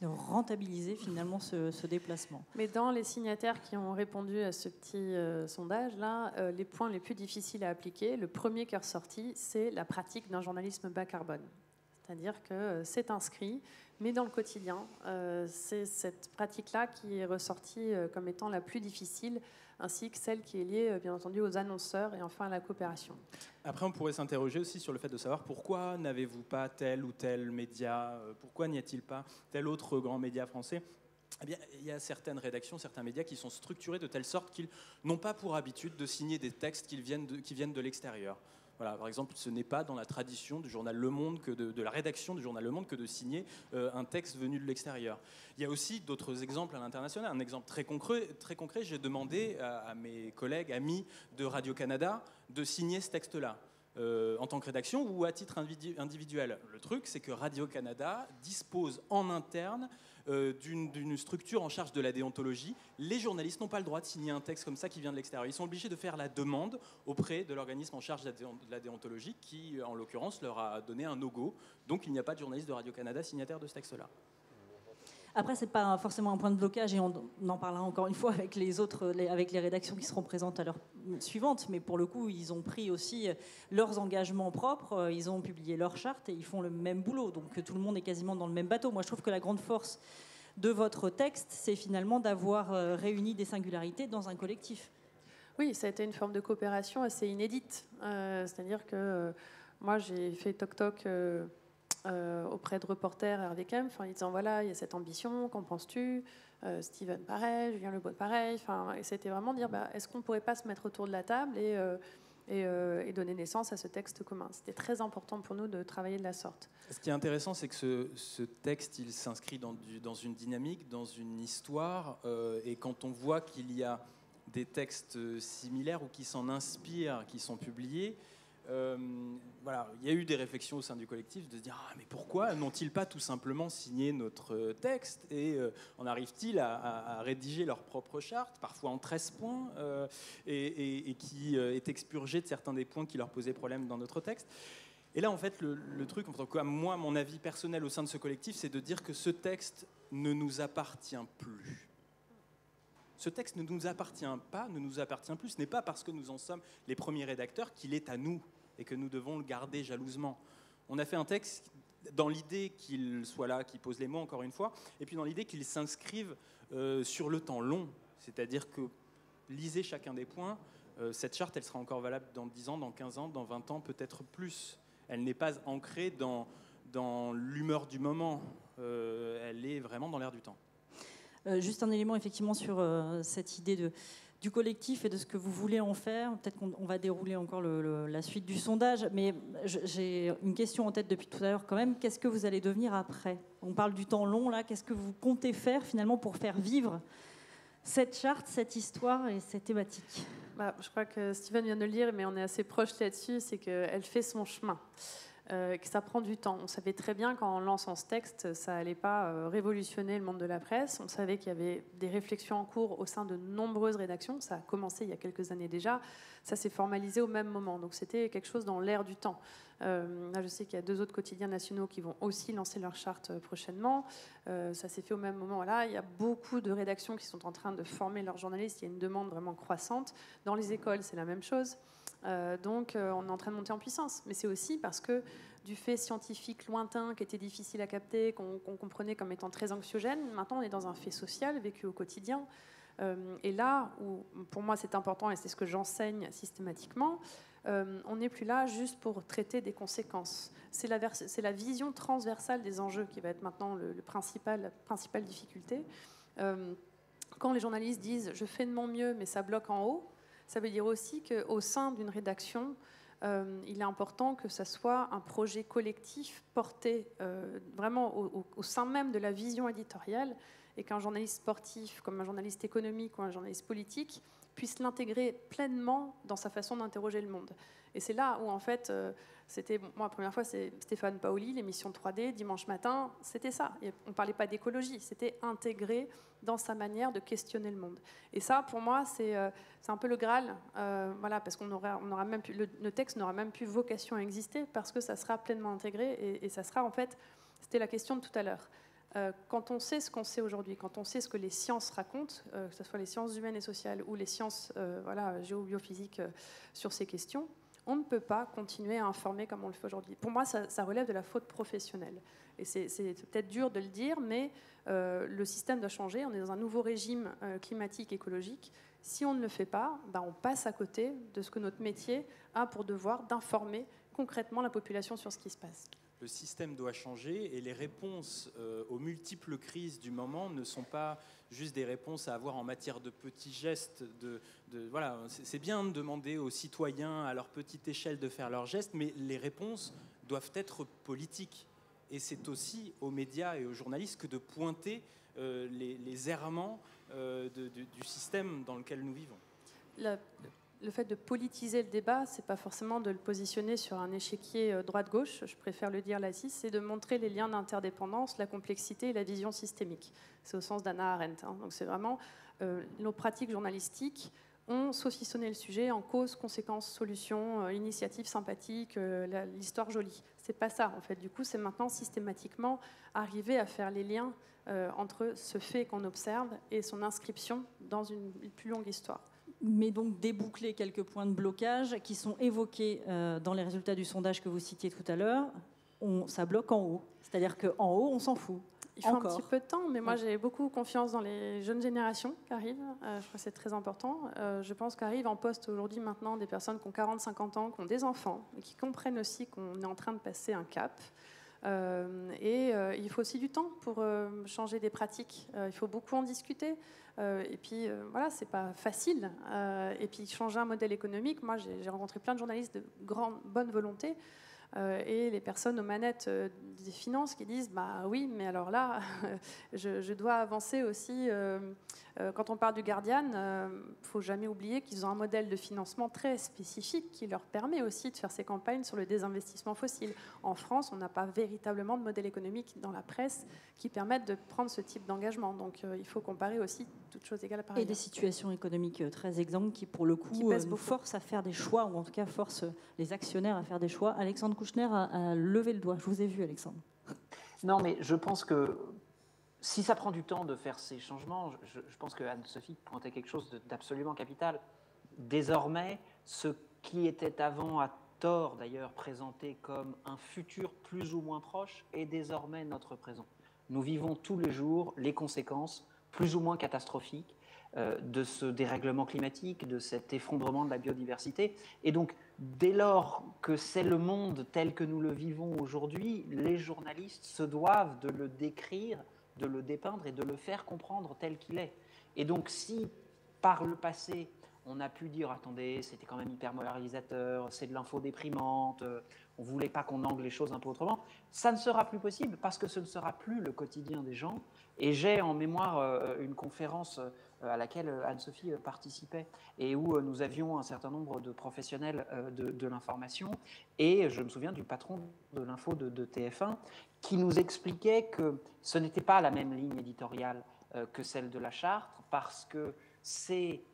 Rentabiliser finalement ce déplacement. Mais dans les signataires qui ont répondu à ce petit sondage-là, les points les plus difficiles à appliquer, le premier qui est ressorti, c'est la pratique d'un journalisme bas carbone. C'est-à-dire que c'est inscrit, mais dans le quotidien, c'est cette pratique-là qui est ressortie comme étant la plus difficile, ainsi que celle qui est liée, bien entendu, aux annonceurs et enfin à la coopération. Après, on pourrait s'interroger aussi sur le fait de savoir pourquoi n'avez-vous pas tel ou tel média, pourquoi n'y a-t-il pas tel autre grand média français ? Eh bien, il y a certaines rédactions, certains médias qui sont structurés de telle sorte qu'ils n'ont pas pour habitude de signer des textes qui viennent de l'extérieur. Voilà, par exemple, ce n'est pas dans la tradition du journal Le Monde, de la rédaction du journal Le Monde, que de signer un texte venu de l'extérieur. Il y a aussi d'autres exemples à l'international. Un exemple très concret, j'ai demandé à mes collègues, amis de Radio-Canada, de signer ce texte-là. En tant que rédaction ou à titre individuel. Le truc, c'est que Radio-Canada dispose en interne d'une structure en charge de la déontologie. Les journalistes n'ont pas le droit de signer un texte comme ça qui vient de l'extérieur. Ils sont obligés de faire la demande auprès de l'organisme en charge de la déontologie qui, en l'occurrence, leur a donné un no-go. Donc il n'y a pas de journaliste de Radio-Canada signataire de ce texte-là. Après, ce n'est pas forcément un point de blocage, et on en parlera encore une fois avec les autres, avec les rédactions qui seront présentes à l'heure suivante, mais pour le coup, ils ont pris aussi leurs engagements propres, ils ont publié leur charte et ils font le même boulot, donc tout le monde est quasiment dans le même bateau. Moi, je trouve que la grande force de votre texte, c'est finalement d'avoir réuni des singularités dans un collectif. Oui, ça a été une forme de coopération assez inédite, c'est-à-dire que moi, j'ai fait toc-toc... auprès de reporters RVCM, en disant voilà, il y a cette ambition, qu'en penses-tu ? Steven pareil, Julien Lebeau pareil, et c'était vraiment dire est-ce qu'on ne pourrait pas se mettre autour de la table et donner naissance à ce texte commun. C'était très important pour nous de travailler de la sorte. Ce qui est intéressant, c'est que ce texte, il s'inscrit dans une dynamique, dans une histoire, et quand on voit qu'il y a des textes similaires ou qui s'en inspirent, qui sont publiés, voilà, il y a eu des réflexions au sein du collectif de se dire mais pourquoi n'ont-ils pas tout simplement signé notre texte et en arrivent-ils à rédiger leur propre charte, parfois en 13 points, et qui est expurgée de certains des points qui leur posaient problème dans notre texte. Et là, en fait, le truc, en tout cas, moi, mon avis personnel au sein de ce collectif, c'est de dire que ce texte ne nous appartient plus. Ce texte ne nous appartient pas, ne nous appartient plus. Ce n'est pas parce que nous en sommes les premiers rédacteurs qu'il est à nous et que nous devons le garder jalousement. On a fait un texte dans l'idée qu'il soit là, qu'il pose les mots encore une fois, et puis dans l'idée qu'il s'inscrive sur le temps long. C'est-à-dire que lisez chacun des points, cette charte, elle sera encore valable dans 10 ans, dans 15 ans, dans 20 ans, peut-être plus. Elle n'est pas ancrée dans l'humeur du moment. Elle est vraiment dans l'air du temps. Juste un élément, effectivement, sur cette idée du collectif et de ce que vous voulez en faire. Peut-être qu'on va dérouler encore la suite du sondage, mais j'ai une question en tête depuis tout à l'heure quand même. Qu'est-ce que vous allez devenir après? On parle du temps long, là. Qu'est-ce que vous comptez faire, finalement, pour faire vivre cette charte, cette histoire et cette thématique? Je crois que Steven vient de le dire, mais on est assez proche là-dessus, c'est qu'elle fait son chemin. Que ça prend du temps. On savait très bien qu'en lançant ce texte, ça n'allait pas révolutionner le monde de la presse. On savait qu'il y avait des réflexions en cours au sein de nombreuses rédactions. Ça a commencé il y a quelques années déjà. Ça s'est formalisé au même moment. Donc c'était quelque chose dans l'air du temps. Là, je sais qu'il y a 2 autres quotidiens nationaux qui vont aussi lancer leur charte prochainement. Ça s'est fait au même moment. Là, il y a beaucoup de rédactions qui sont en train de former leurs journalistes. Il y a une demande vraiment croissante. Dans les écoles, c'est la même chose. Donc on est en train de monter en puissance. Mais c'est aussi parce que du fait scientifique lointain qui était difficile à capter, qu'on comprenait comme étant très anxiogène, maintenant on est dans un fait social vécu au quotidien. Et là où pour moi c'est important et c'est ce que j'enseigne systématiquement, on n'est plus là juste pour traiter des conséquences. C'est la vision transversale des enjeux qui va être maintenant la principale difficulté. Quand les journalistes disent « je fais de mon mieux mais ça bloque en haut », ça veut dire aussi qu'au sein d'une rédaction, il est important que ça soit un projet collectif porté vraiment au sein même de la vision éditoriale et qu'un journaliste sportif, comme un journaliste économique ou un journaliste politique, puisse l'intégrer pleinement dans sa façon d'interroger le monde. Et c'est là où, en fait, moi, la première fois, c'est Stéphane Paoli, l'émission 3D, dimanche matin, c'était ça. Et on ne parlait pas d'écologie, c'était intégré dans sa manière de questionner le monde. Et ça, pour moi, c'est un peu le Graal, voilà, parce qu'on aura même plus, le texte n'aura même plus vocation à exister parce que ça sera pleinement intégré et ça sera, en fait, c'était la question de tout à l'heure. Quand on sait ce qu'on sait aujourd'hui, quand on sait ce que les sciences racontent, que ce soit les sciences humaines et sociales ou les sciences géo-biophysiques sur ces questions, on ne peut pas continuer à informer comme on le fait aujourd'hui. Pour moi, ça relève de la faute professionnelle. Et c'est peut-être dur de le dire, mais le système doit changer. On est dans un nouveau régime climatique, écologique. Si on ne le fait pas, on passe à côté de ce que notre métier a pour devoir d'informer concrètement la population sur ce qui se passe. Le système doit changer et les réponses aux multiples crises du moment ne sont pas juste des réponses à avoir en matière de petits gestes. Voilà, c'est bien de demander aux citoyens à leur petite échelle de faire leurs gestes, mais les réponses doivent être politiques. Et c'est aussi aux médias et aux journalistes que de pointer les errements du système dans lequel nous vivons. Le fait de politiser le débat, c'est pas forcément de le positionner sur un échiquier droite-gauche, je préfère le dire là, c'est de montrer les liens d'interdépendance, la complexité et la vision systémique. C'est au sens d'Hannah Arendt. Donc c'est vraiment nos pratiques journalistiques ont saucissonné le sujet en cause, conséquences, solutions, initiatives sympathiques, l'histoire jolie. C'est pas ça en fait. Du coup, c'est maintenant systématiquement arriver à faire les liens entre ce fait qu'on observe et son inscription dans une plus longue histoire. Mais donc déboucler quelques points de blocage qui sont évoqués dans les résultats du sondage que vous citiez tout à l'heure, ça bloque en haut. C'est-à-dire qu'en haut, on s'en fout. Il faut un petit peu de temps, mais moi j'ai beaucoup confiance dans les jeunes générations qui arrivent. Je crois que c'est très important. Je pense qu'arrivent en poste aujourd'hui maintenant des personnes qui ont 40-50 ans, qui ont des enfants, et qui comprennent aussi qu'on est en train de passer un cap. Il faut aussi du temps pour changer des pratiques. Il faut beaucoup en discuter. Et puis voilà, c'est pas facile. Et puis changer un modèle économique. Moi, j'ai rencontré plein de journalistes de bonne volonté. Et les personnes aux manettes des finances qui disent bah oui, mais alors là, je dois avancer aussi. Quand on parle du Guardian, faut jamais oublier qu'ils ont un modèle de financement très spécifique qui leur permet aussi de faire ces campagnes sur le désinvestissement fossile. En France, on n'a pas véritablement de modèle économique dans la presse qui permette de prendre ce type d'engagement. Donc il faut comparer aussi toutes choses égales à pareil. Et des situations économiques très exemples qui, pour le coup, nous forcent à faire des choix, ou en tout cas forcent les actionnaires à faire des choix. Alexandre Kouchner a levé le doigt. Je vous ai vu, Alexandre. Non, mais je pense que si ça prend du temps de faire ces changements, je pense que Anne-Sophie pointait quelque chose d'absolument capital. Désormais, ce qui était avant, à tort d'ailleurs, présenté comme un futur plus ou moins proche, est désormais notre présent. Nous vivons tous les jours les conséquences plus ou moins catastrophiques de ce dérèglement climatique, de cet effondrement de la biodiversité. Et donc, dès lors que c'est le monde tel que nous le vivons aujourd'hui, les journalistes se doivent de le décrire, de le dépeindre et de le faire comprendre tel qu'il est. Et donc, si par le passé, on a pu dire « Attendez, c'était quand même hyper moralisateur, c'est de l'info déprimante, on ne voulait pas qu'on angle les choses un peu autrement », ça ne sera plus possible parce que ce ne sera plus le quotidien des gens. Et j'ai en mémoire une conférence à laquelle Anne-Sophie participait et où nous avions un certain nombre de professionnels de l'information. Et je me souviens du patron de l'info de TF1 qui nous expliquait que ce n'était pas la même ligne éditoriale que celle de la charte parce que ses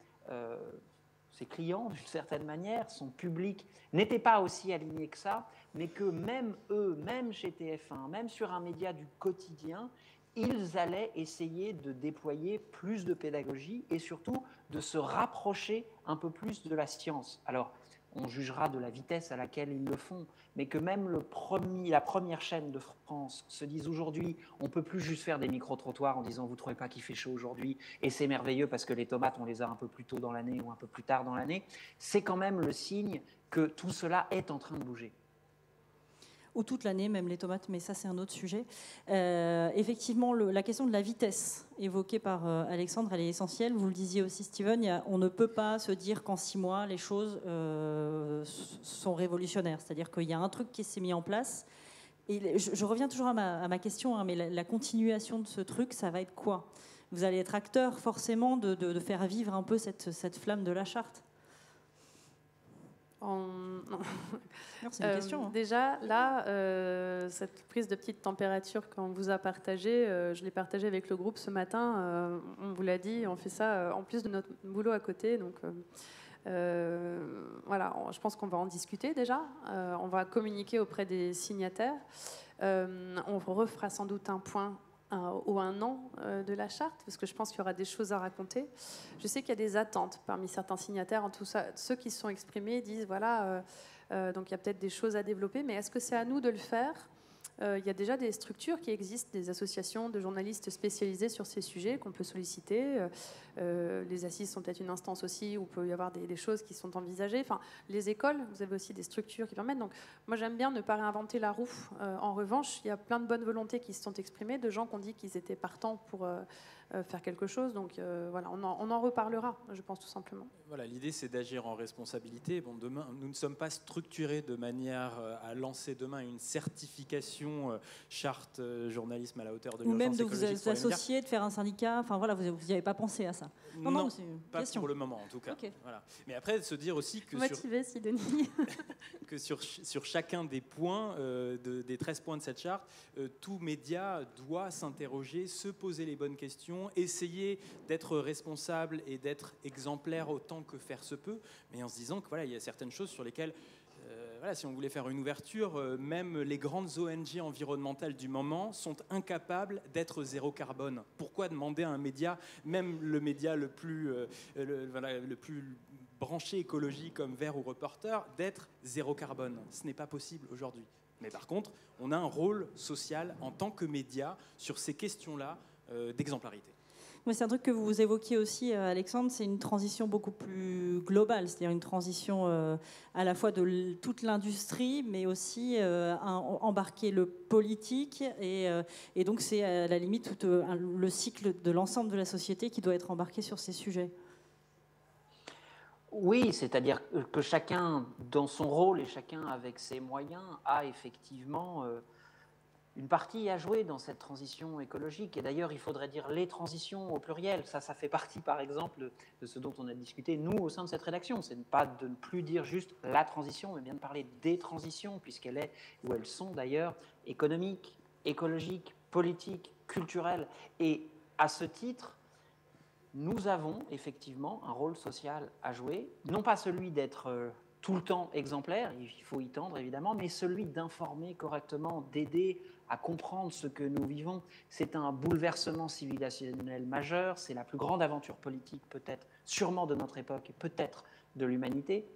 clients, d'une certaine manière, son public, n'étaient pas aussi alignés que ça, mais que même eux, même chez TF1, même sur un média du quotidien, ils allaient essayer de déployer plus de pédagogie et surtout de se rapprocher un peu plus de la science. Alors, on jugera de la vitesse à laquelle ils le font, mais que même la première chaîne de France se dise aujourd'hui, on ne peut plus juste faire des micro-trottoirs en disant « vous ne trouvez pas qu'il fait chaud aujourd'hui ?» et c'est merveilleux parce que les tomates, on les a un peu plus tôt dans l'année ou un peu plus tard dans l'année, c'est quand même le signe que tout cela est en train de bouger. Ou toute l'année, même les tomates, mais ça c'est un autre sujet. Effectivement, la question de la vitesse évoquée par Alexandre, elle est essentielle. Vous le disiez aussi, Steven, on ne peut pas se dire qu'en 6 mois, les choses sont révolutionnaires. C'est-à-dire qu'il y a un truc qui s'est mis en place. Et je reviens toujours à ma question, hein, mais la continuation de ce truc, ça va être quoi? Vous allez être acteur forcément de faire vivre un peu cette flamme de la charte. C'est une question. Hein. Déjà, là, cette prise de petite température qu'on vous a partagée, je l'ai partagée avec le groupe ce matin. On vous l'a dit, on fait ça en plus de notre boulot à côté. Donc, voilà, je pense qu'on va en discuter déjà. On va communiquer auprès des signataires. On refera sans doute un point ou un an de la charte, parce que je pense qu'il y aura des choses à raconter. Je sais qu'il y a des attentes parmi certains signataires. En tout ça, ceux qui se sont exprimés disent voilà, donc il y a peut-être des choses à développer, mais est-ce que c'est à nous de le faire? Il y a déjà des structures qui existent, des associations de journalistes spécialisés sur ces sujets qu'on peut solliciter. Les assises sont peut-être une instance aussi où il peut y avoir des choses qui sont envisagées. Enfin, les écoles, vous avez aussi des structures qui permettent. Donc, moi, j'aime bien ne pas réinventer la roue. En revanche, il y a plein de bonnes volontés qui se sont exprimées, de gens qui ont dit qu'ils étaient partants pour faire quelque chose. Donc, voilà, on en reparlera, je pense, tout simplement. Voilà, l'idée, c'est d'agir en responsabilité. Bon, demain, nous ne sommes pas structurés de manière à lancer demain une certification charte journalisme à la hauteur de l'urgence écologique. Ou même de vous associer, de faire un syndicat. Enfin, voilà, vous n'y avez pas pensé à ça. Non, c'est une pas question. Pour le moment, en tout cas. Okay. Voilà. Mais après, de se dire aussi que motivé, Sidonie. que sur chacun des points, des 13 points de cette charte, tout média doit s'interroger, se poser les bonnes questions, essayer d'être responsable et d'être exemplaire autant que faire se peut, mais en se disant que voilà, il y a certaines choses sur lesquelles voilà, si on voulait faire une ouverture, même les grandes ONG environnementales du moment sont incapables d'être zéro carbone. Pourquoi demander à un média, même le média le plus branché écologie comme Vert ou Reporter, d'être zéro carbone? Ce n'est pas possible aujourd'hui. Mais par contre, on a un rôle social en tant que média sur ces questions-là d'exemplarité. C'est un truc que vous évoquiez aussi, Alexandre, c'est une transition beaucoup plus globale, c'est-à-dire une transition à la fois de toute l'industrie, mais aussi embarquer le politique, et donc c'est à la limite tout le cycle de l'ensemble de la société qui doit être embarqué sur ces sujets. Oui, c'est-à-dire que chacun dans son rôle et chacun avec ses moyens a effectivement une partie à jouer dans cette transition écologique. Et d'ailleurs, il faudrait dire les transitions au pluriel. Ça fait partie, par exemple, de ce dont on a discuté, nous, au sein de cette rédaction. C'est pas de ne plus dire juste la transition, mais bien de parler des transitions, puisqu'elle est, ou elles sont d'ailleurs, économiques, écologiques, politiques, culturelles. Et à ce titre, nous avons effectivement un rôle social à jouer, non pas celui d'être tout le temps exemplaire, il faut y tendre évidemment, mais celui d'informer correctement, d'aider à comprendre ce que nous vivons. C'est un bouleversement civilisationnel majeur, c'est la plus grande aventure politique peut-être, sûrement de notre époque et peut-être de l'humanité.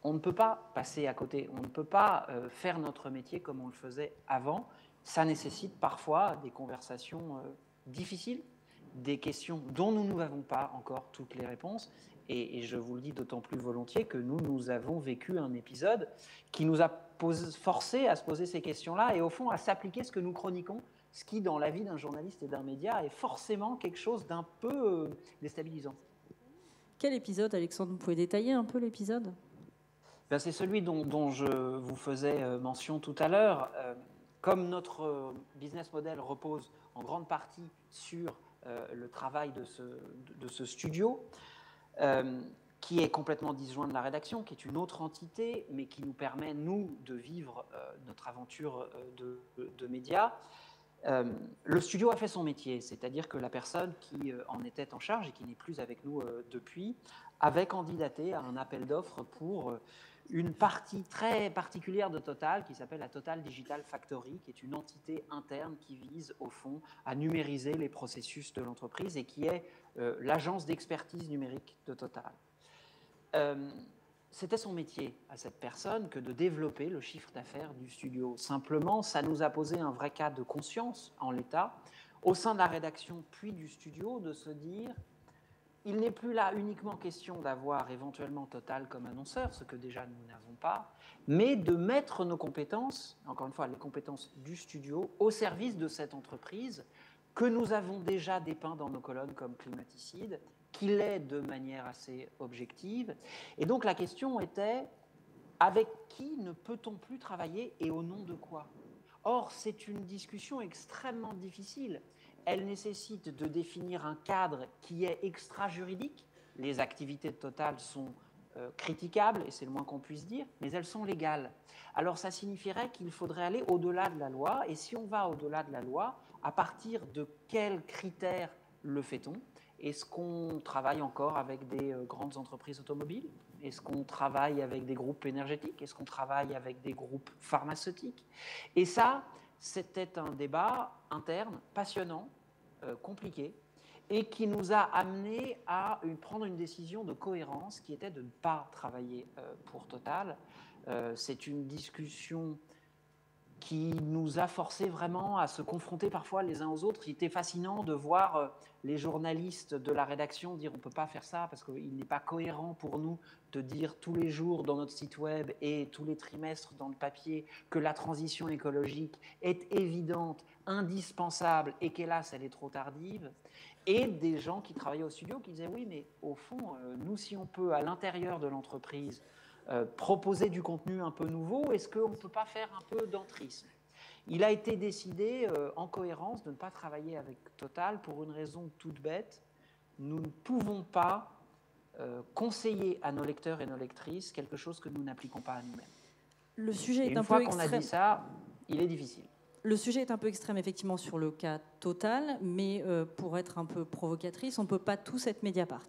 On ne peut pas passer à côté, on ne peut pas faire notre métier comme on le faisait avant. Ça nécessite parfois des conversations difficiles, des questions dont nous n'avons pas encore toutes les réponses. Et je vous le dis d'autant plus volontiers que nous avons vécu un épisode qui nous a forcé à se poser ces questions-là et au fond à s'appliquer ce que nous chroniquons, ce qui, dans la vie d'un journaliste et d'un média, est forcément quelque chose d'un peu déstabilisant. Quel épisode, Alexandre? Vous pouvez détailler un peu l'épisode? Ben, c'est celui dont je vous faisais mention tout à l'heure. Comme notre business model repose en grande partie sur le travail de ce studio, qui est complètement disjoint de la rédaction, qui est une autre entité, mais qui nous permet, nous, de vivre notre aventure de médias. Le studio a fait son métier, c'est-à-dire que la personne qui en était en charge et qui n'est plus avec nous depuis, avait candidaté à un appel d'offres pour une partie très particulière de Total qui s'appelle la Total Digital Factory, qui est une entité interne qui vise au fond à numériser les processus de l'entreprise et qui est l'agence d'expertise numérique de Total. C'était son métier à cette personne que de développer le chiffre d'affaires du studio. Simplement, ça nous a posé un vrai cas de conscience en l'état, au sein de la rédaction puis du studio, de se dire il n'est plus là uniquement question d'avoir éventuellement Total comme annonceur, ce que déjà nous n'avons pas, mais de mettre nos compétences, encore une fois les compétences du studio, au service de cette entreprise que nous avons déjà dépeint dans nos colonnes comme climaticide, qui l'est de manière assez objective. Et donc la question était, avec qui ne peut-on plus travailler et au nom de quoi? Or, c'est une discussion extrêmement difficile. Elle nécessite de définir un cadre qui est extra-juridique. Les activités de Total sont critiquables, et c'est le moins qu'on puisse dire, mais elles sont légales. Alors ça signifierait qu'il faudrait aller au-delà de la loi, et si on va au-delà de la loi, à partir de quels critères le fait-on? Est-ce qu'on travaille encore avec des grandes entreprises automobiles? Est-ce qu'on travaille avec des groupes énergétiques? Est-ce qu'on travaille avec des groupes pharmaceutiques? Et ça, c'était un débat interne, passionnant, compliqué, et qui nous a amené à prendre une décision de cohérence qui était de ne pas travailler pour Total. C'est une discussion qui nous a forcé vraiment à se confronter parfois les uns aux autres. Il était fascinant de voir les journalistes de la rédaction dire on ne peut pas faire ça parce qu'il n'est pas cohérent pour nous de dire tous les jours dans notre site web et tous les trimestres dans le papier que la transition écologique est évidente, indispensable et qu'hélas elle est trop tardive. Et des gens qui travaillaient au studio qui disaient oui mais au fond nous si on peut à l'intérieur de l'entreprise proposer du contenu un peu nouveau, est-ce qu'on ne peut pas faire un peu d'entrisme? Il a été décidé en cohérence de ne pas travailler avec Total pour une raison toute bête. Nous ne pouvons pas conseiller à nos lecteurs et nos lectrices quelque chose que nous n'appliquons pas à nous-mêmes. Le sujet est une un fois peu qu'on extrême. a dit ça, il est difficile. Le sujet est un peu extrême, effectivement, sur le cas Total, mais pour être un peu provocatrice, on ne peut pas tous être Mediapart.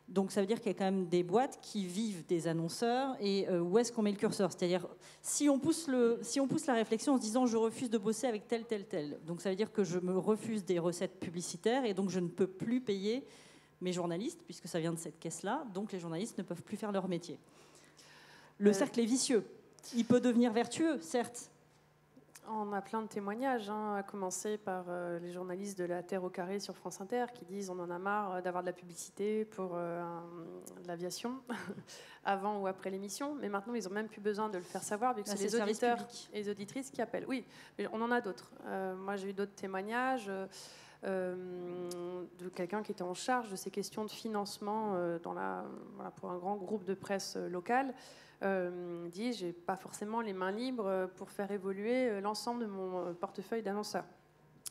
Donc ça veut dire qu'il y a quand même des boîtes qui vivent des annonceurs et où est-ce qu'on met le curseur? C'est-à-dire si on pousse la réflexion en se disant je refuse de bosser avec tel, donc ça veut dire que je me refuse des recettes publicitaires et donc je ne peux plus payer mes journalistes puisque ça vient de cette caisse-là, donc les journalistes ne peuvent plus faire leur métier. Le cercle est vicieux. Il peut devenir vertueux, certes. On a plein de témoignages, à commencer par les journalistes de La Terre au carré sur France Inter qui disent on en a marre d'avoir de la publicité pour l'aviation avant ou après l'émission, mais maintenant ils n'ont même plus besoin de le faire savoir vu que c'est les auditeurs et les auditrices qui appellent. Oui, mais on en a d'autres. Moi j'ai eu d'autres témoignages de quelqu'un qui était en charge de ces questions de financement pour un grand groupe de presse local. Dit j'ai pas forcément les mains libres pour faire évoluer l'ensemble de mon portefeuille d'annonceurs.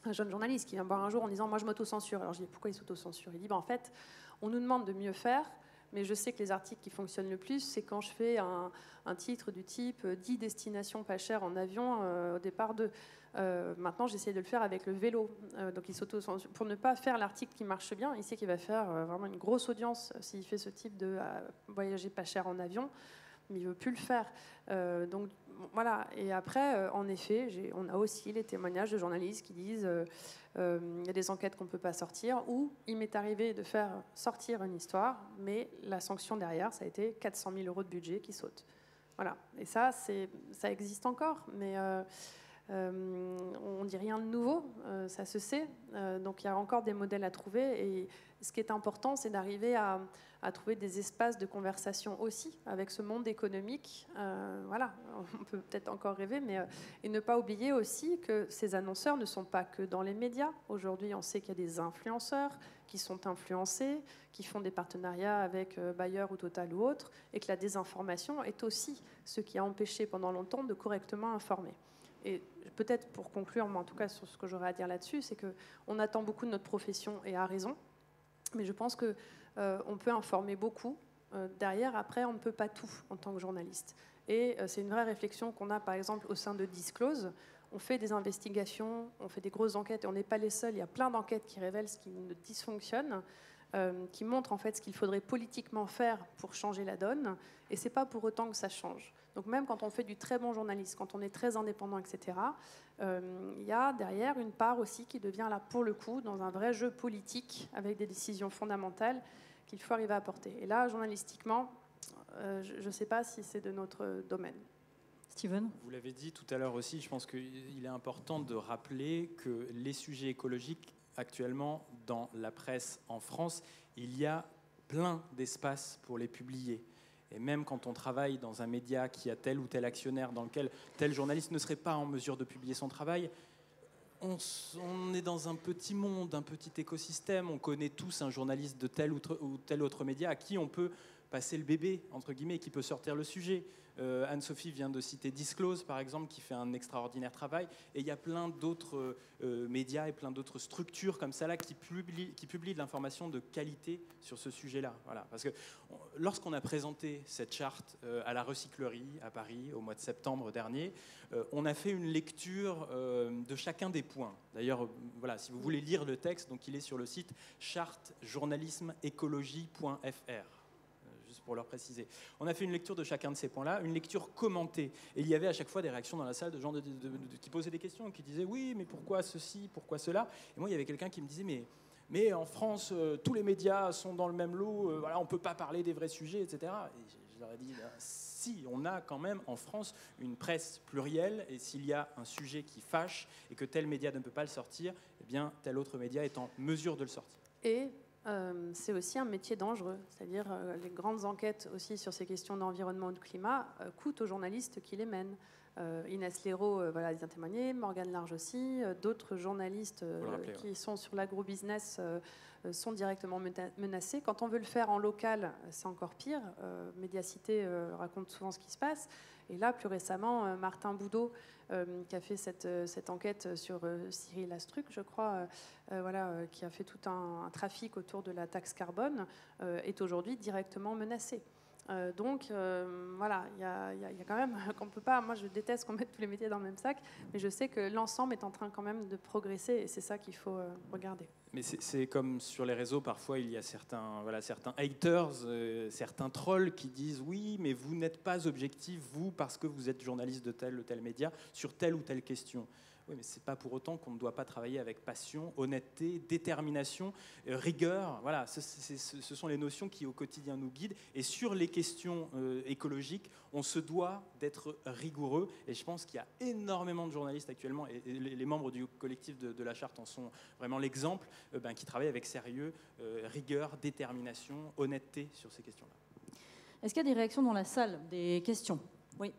Un jeune journaliste qui vient me voir un jour en disant moi je m'auto-censure. Alors je dis pourquoi il s'auto-censure? Il dit en fait on nous demande de mieux faire, mais je sais que les articles qui fonctionnent le plus c'est quand je fais un titre du type 10 destinations pas chères en avion au départ de maintenant j'essaie de le faire avec le vélo. Donc il s'auto-censure pour ne pas faire l'article qui marche bien. Il sait qu'il va faire vraiment une grosse audience s'il fait ce type de voyager pas cher en avion. Mais il ne veut plus le faire. Donc voilà. Et après, en effet, on a aussi les témoignages de journalistes qui disent il y a des enquêtes qu'on ne peut pas sortir, ou il m'est arrivé de faire sortir une histoire, mais la sanction derrière, ça a été 400 000 € de budget qui sautent. Voilà. Et ça existe encore. Mais On ne dit rien de nouveau, ça se sait. Donc il y a encore des modèles à trouver. Et ce qui est important, c'est d'arriver à trouver des espaces de conversation aussi avec ce monde économique. Voilà, on peut peut-être encore rêver, mais et ne pas oublier aussi que ces annonceurs ne sont pas que dans les médias. Aujourd'hui, on sait qu'il y a des influenceurs qui sont influencés, qui font des partenariats avec Bayer ou Total ou autres, et que la désinformation est aussi ce qui a empêché pendant longtemps de correctement informer. Et peut-être pour conclure, mais en tout cas sur ce que j'aurais à dire là-dessus, c'est qu'on attend beaucoup de notre profession, et à raison, mais je pense qu'on peut informer beaucoup. Derrière, après, on ne peut pas tout en tant que journaliste. Et c'est une vraie réflexion qu'on a, par exemple, au sein de Disclose. On fait des investigations, on fait des grosses enquêtes, et on n'est pas les seuls. Il y a plein d'enquêtes qui révèlent ce qui ne dysfonctionne, qui montrent en fait ce qu'il faudrait politiquement faire pour changer la donne. Et c'est pas pour autant que ça change. Donc même quand on fait du très bon journalisme, quand on est très indépendant, etc., il y a derrière une part aussi qui devient là, pour le coup, dans un vrai jeu politique, avec des décisions fondamentales qu'il faut arriver à porter. Et là, journalistiquement, je ne sais pas si c'est de notre domaine. Steven ? Vous l'avez dit tout à l'heure aussi, je pense qu'il est important de rappeler que les sujets écologiques, actuellement, dans la presse en France, il y a plein d'espaces pour les publier. Et même quand on travaille dans un média qui a tel ou tel actionnaire dans lequel tel journaliste ne serait pas en mesure de publier son travail, on est dans un petit monde, un petit écosystème. On connaît tous un journaliste de tel ou tel autre média à qui on peut passer le bébé, entre guillemets, qui peut sortir le sujet. Anne-Sophie vient de citer Disclose, par exemple, qui fait un extraordinaire travail. Et il y a plein d'autres médias et plein d'autres structures comme ça là qui publient de l'information de qualité sur ce sujet-là. Voilà. Parce que lorsqu'on a présenté cette charte à la recyclerie à Paris au mois de septembre dernier, on a fait une lecture de chacun des points. D'ailleurs, voilà, si vous voulez lire le texte, donc il est sur le site chartejournalismeécologie.fr. Pour leur préciser. On a fait une lecture de chacun de ces points-là, une lecture commentée. Et il y avait à chaque fois des réactions dans la salle de gens qui posaient des questions, qui disaient « oui, mais pourquoi ceci, pourquoi cela ?» Et moi, il y avait quelqu'un qui me disait « mais en France, tous les médias sont dans le même lot, voilà, on ne peut pas parler des vrais sujets, etc. » Et je leur ai dit « si, on a quand même en France une presse plurielle, et s'il y a un sujet qui fâche, et que tel média ne peut pas le sortir, eh bien, tel autre média est en mesure de le sortir. » Et c'est aussi un métier dangereux, c'est-à-dire les grandes enquêtes aussi sur ces questions d'environnement ou de climat coûtent aux journalistes qui les mènent. Inès Léraud, voilà, ils ont témoigné, Morgane Large aussi, d'autres journalistes qui sont sur l'agro-business sont directement menacés. Quand on veut le faire en local, c'est encore pire. Médiacité raconte souvent ce qui se passe. Et là, plus récemment, Martin Boudot, qui a fait cette enquête sur Cyril Astruc, je crois, voilà, qui a fait tout un trafic autour de la taxe carbone, est aujourd'hui directement menacé. Donc, voilà, il y a quand même qu'on peut pas. Moi, je déteste qu'on mette tous les métiers dans le même sac, mais je sais que l'ensemble est en train quand même de progresser, et c'est ça qu'il faut regarder. Mais c'est comme sur les réseaux, parfois il y a certains haters, certains trolls qui disent oui, mais vous n'êtes pas objectif, vous, parce que vous êtes journaliste de tel ou tel média, sur telle ou telle question. Oui, mais c'est pas pour autant qu'on ne doit pas travailler avec passion, honnêteté, détermination, rigueur. Voilà, ce sont les notions qui au quotidien nous guident. Et sur les questions écologiques, on se doit d'être rigoureux. Et je pense qu'il y a énormément de journalistes actuellement, et les membres du collectif de la Charte en sont vraiment l'exemple, qui travaillent avec sérieux, rigueur, détermination, honnêteté sur ces questions-là. Est-ce qu'il y a des réactions dans la salle, des questions ? Oui.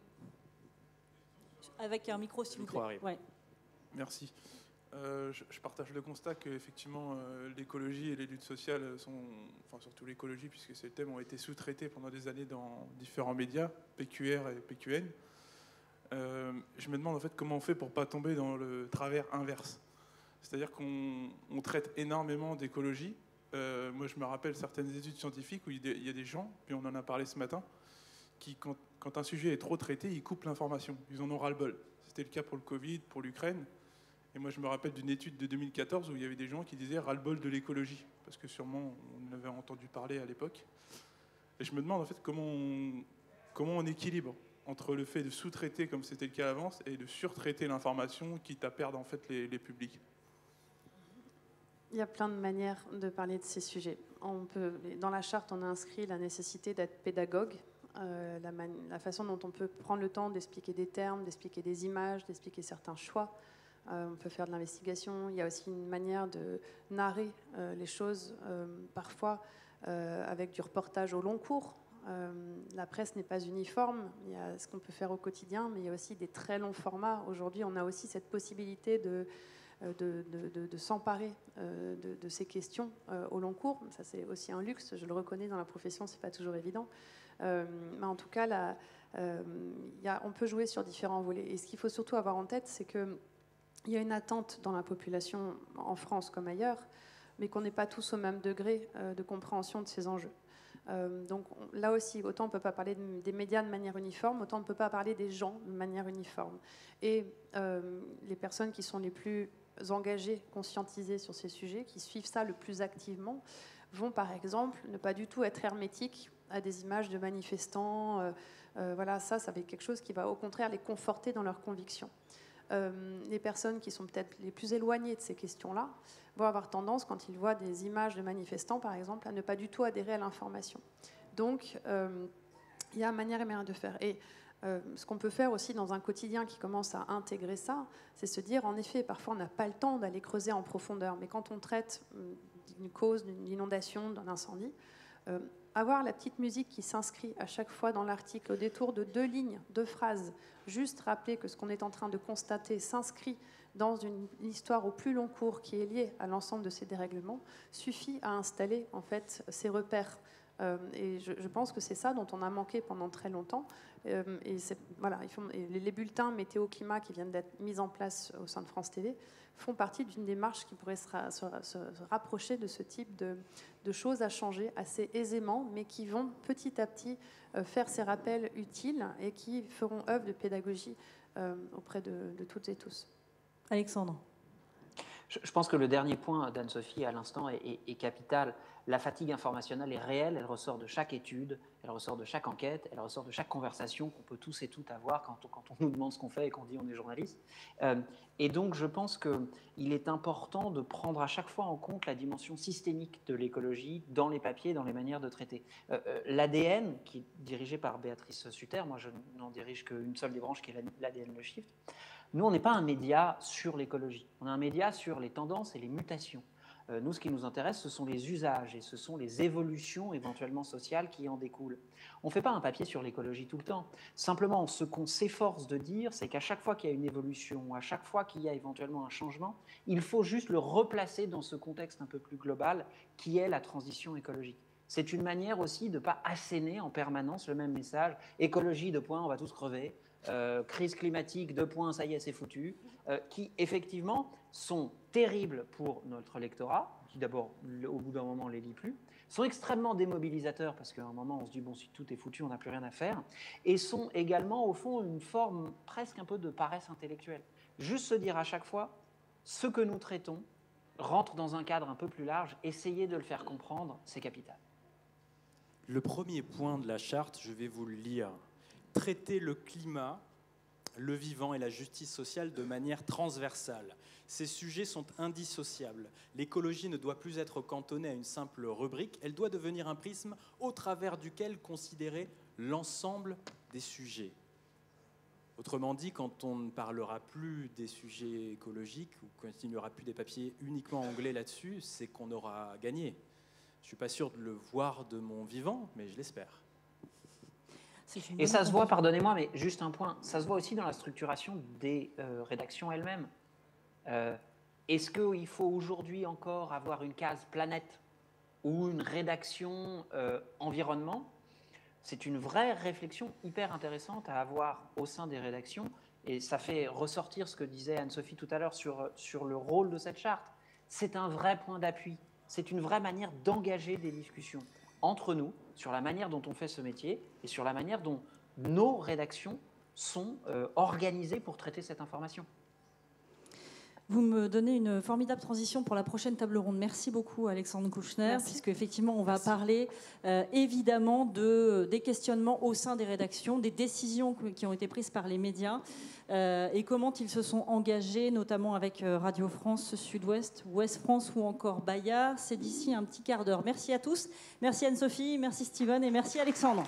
Avec un micro, s'il vous plaît. Ouais. Merci. Je partage le constat qu'effectivement l'écologie et les luttes sociales surtout l'écologie, puisque ces thèmes ont été sous-traités pendant des années dans différents médias, PQR et PQN. Je me demande en fait comment on fait pour ne pas tomber dans le travers inverse. C'est-à-dire qu'on traite énormément d'écologie. Moi, je me rappelle certaines études scientifiques où il y a des gens, puis on en a parlé ce matin, qui, quand un sujet est trop traité, ils coupent l'information. Ils en ont ras-le-bol. C'était le cas pour le Covid, pour l'Ukraine. Et moi, je me rappelle d'une étude de 2014 où il y avait des gens qui disaient ras-le-bol de l'écologie, parce que sûrement on avait entendu parler à l'époque. Et je me demande en fait comment on équilibre entre le fait de sous-traiter, comme c'était le cas avant, et de surtraiter l'information, quitte à perdre en fait les publics. Il y a plein de manières de parler de ces sujets. Dans la charte, on a inscrit la nécessité d'être pédagogue. la façon dont on peut prendre le temps d'expliquer des termes, d'expliquer des images, d'expliquer certains choix. On peut faire de l'investigation. Il y a aussi une manière de narrer les choses, parfois avec du reportage au long cours. La presse n'est pas uniforme. Il y a ce qu'on peut faire au quotidien, mais il y a aussi des très longs formats. Aujourd'hui, on a aussi cette possibilité de s'emparer de ces questions au long cours. Ça, c'est aussi un luxe, je le reconnais dans la profession, c'est pas toujours évident. Mais en tout cas, on peut jouer sur différents volets. Et ce qu'il faut surtout avoir en tête, c'est qu'il y a une attente dans la population, en France comme ailleurs, mais qu'on n'est pas tous au même degré de compréhension de ces enjeux. Donc là aussi, autant on ne peut pas parler des médias de manière uniforme, autant on ne peut pas parler des gens de manière uniforme. Et les personnes qui sont les plus engagés, conscientisés sur ces sujets, qui suivent ça le plus activement, vont par exemple ne pas du tout être hermétiques à des images de manifestants. Voilà, ça va être quelque chose qui va au contraire les conforter dans leurs convictions. Les personnes qui sont peut-être les plus éloignées de ces questions-là vont avoir tendance, quand ils voient des images de manifestants, par exemple, à ne pas du tout adhérer à l'information. Donc, il y a manière et manière de faire. Et ce qu'on peut faire aussi dans un quotidien qui commence à intégrer ça, c'est se dire, en effet, parfois on n'a pas le temps d'aller creuser en profondeur, mais quand on traite d'une cause, d'une inondation, d'un incendie, avoir la petite musique qui s'inscrit à chaque fois dans l'article au détour de 2 lignes, 2 phrases, juste rappeler que ce qu'on est en train de constater s'inscrit dans une histoire au plus long cours qui est liée à l'ensemble de ces dérèglements, suffit à installer en fait ces repères. Et je pense que c'est ça dont on a manqué pendant très longtemps. Et les bulletins météo-climat qui viennent d'être mis en place au sein de France TV font partie d'une démarche qui pourrait se rapprocher de ce type de choses à changer assez aisément, mais qui vont petit à petit faire ces rappels utiles et qui feront œuvre de pédagogie auprès de toutes et tous. Alexandre. Je pense que le dernier point d'Anne-Sophie à l'instant est capital. La fatigue informationnelle est réelle, elle ressort de chaque étude, elle ressort de chaque enquête, elle ressort de chaque conversation qu'on peut tous et toutes avoir quand on nous demande ce qu'on fait et qu'on dit on est journaliste. Et donc je pense qu'il est important de prendre à chaque fois en compte la dimension systémique de l'écologie dans les papiers, dans les manières de traiter. L'ADN, qui est dirigé par Béatrice Sutter, moi je n'en dirige qu'une seule des branches qui est l'ADN Le Shift. Nous, on n'est pas un média sur l'écologie, on est un média sur les tendances et les mutations. Nous, ce qui nous intéresse, ce sont les usages et ce sont les évolutions éventuellement sociales qui en découlent. On ne fait pas un papier sur l'écologie tout le temps. Simplement, ce qu'on s'efforce de dire, c'est qu'à chaque fois qu'il y a une évolution, à chaque fois qu'il y a éventuellement un changement, il faut juste le replacer dans ce contexte un peu plus global qui est la transition écologique. C'est une manière aussi de ne pas asséner en permanence le même message. Écologie, 2 points, on va tous crever. Crise climatique, 2 points, ça y est, c'est foutu, qui effectivement sont terribles pour notre lectorat, qui d'abord, au bout d'un moment, ne les lit plus, sont extrêmement démobilisateurs, parce qu'à un moment, on se dit, bon, si tout est foutu, on n'a plus rien à faire, et sont également, au fond, une forme presque un peu de paresse intellectuelle. Juste se dire à chaque fois, ce que nous traitons rentre dans un cadre un peu plus large, essayer de le faire comprendre, c'est capital. Le premier point de la charte, je vais vous le lire. Traiter le climat, le vivant et la justice sociale de manière transversale. Ces sujets sont indissociables. L'écologie ne doit plus être cantonnée à une simple rubrique, elle doit devenir un prisme au travers duquel considérer l'ensemble des sujets. Autrement dit, quand on ne parlera plus des sujets écologiques ou quand il n'y aura plus des papiers uniquement anglais là-dessus, c'est qu'on aura gagné. Je ne suis pas sûr de le voir de mon vivant, mais je l'espère. Et ça se voit, pardonnez-moi, mais juste un point, ça se voit aussi dans la structuration des rédactions elles-mêmes. Est-ce qu'il faut aujourd'hui encore avoir une case planète ou une rédaction environnement? C'est une vraie réflexion hyper intéressante à avoir au sein des rédactions, et ça fait ressortir ce que disait Anne-Sophie tout à l'heure sur le rôle de cette charte. C'est un vrai point d'appui, c'est une vraie manière d'engager des discussions entre nous, sur la manière dont on fait ce métier et sur la manière dont nos rédactions sont organisées pour traiter cette information. Vous me donnez une formidable transition pour la prochaine table ronde. Merci beaucoup, Alexandre Kouchner, puisque effectivement, on va parler évidemment des questionnements au sein des rédactions, des décisions qui ont été prises par les médias et comment ils se sont engagés, notamment avec Radio France, Sud-Ouest, Ouest France ou encore Bayard. C'est d'ici un petit quart d'heure. Merci à tous. Merci Anne-Sophie, merci Steven et merci Alexandre.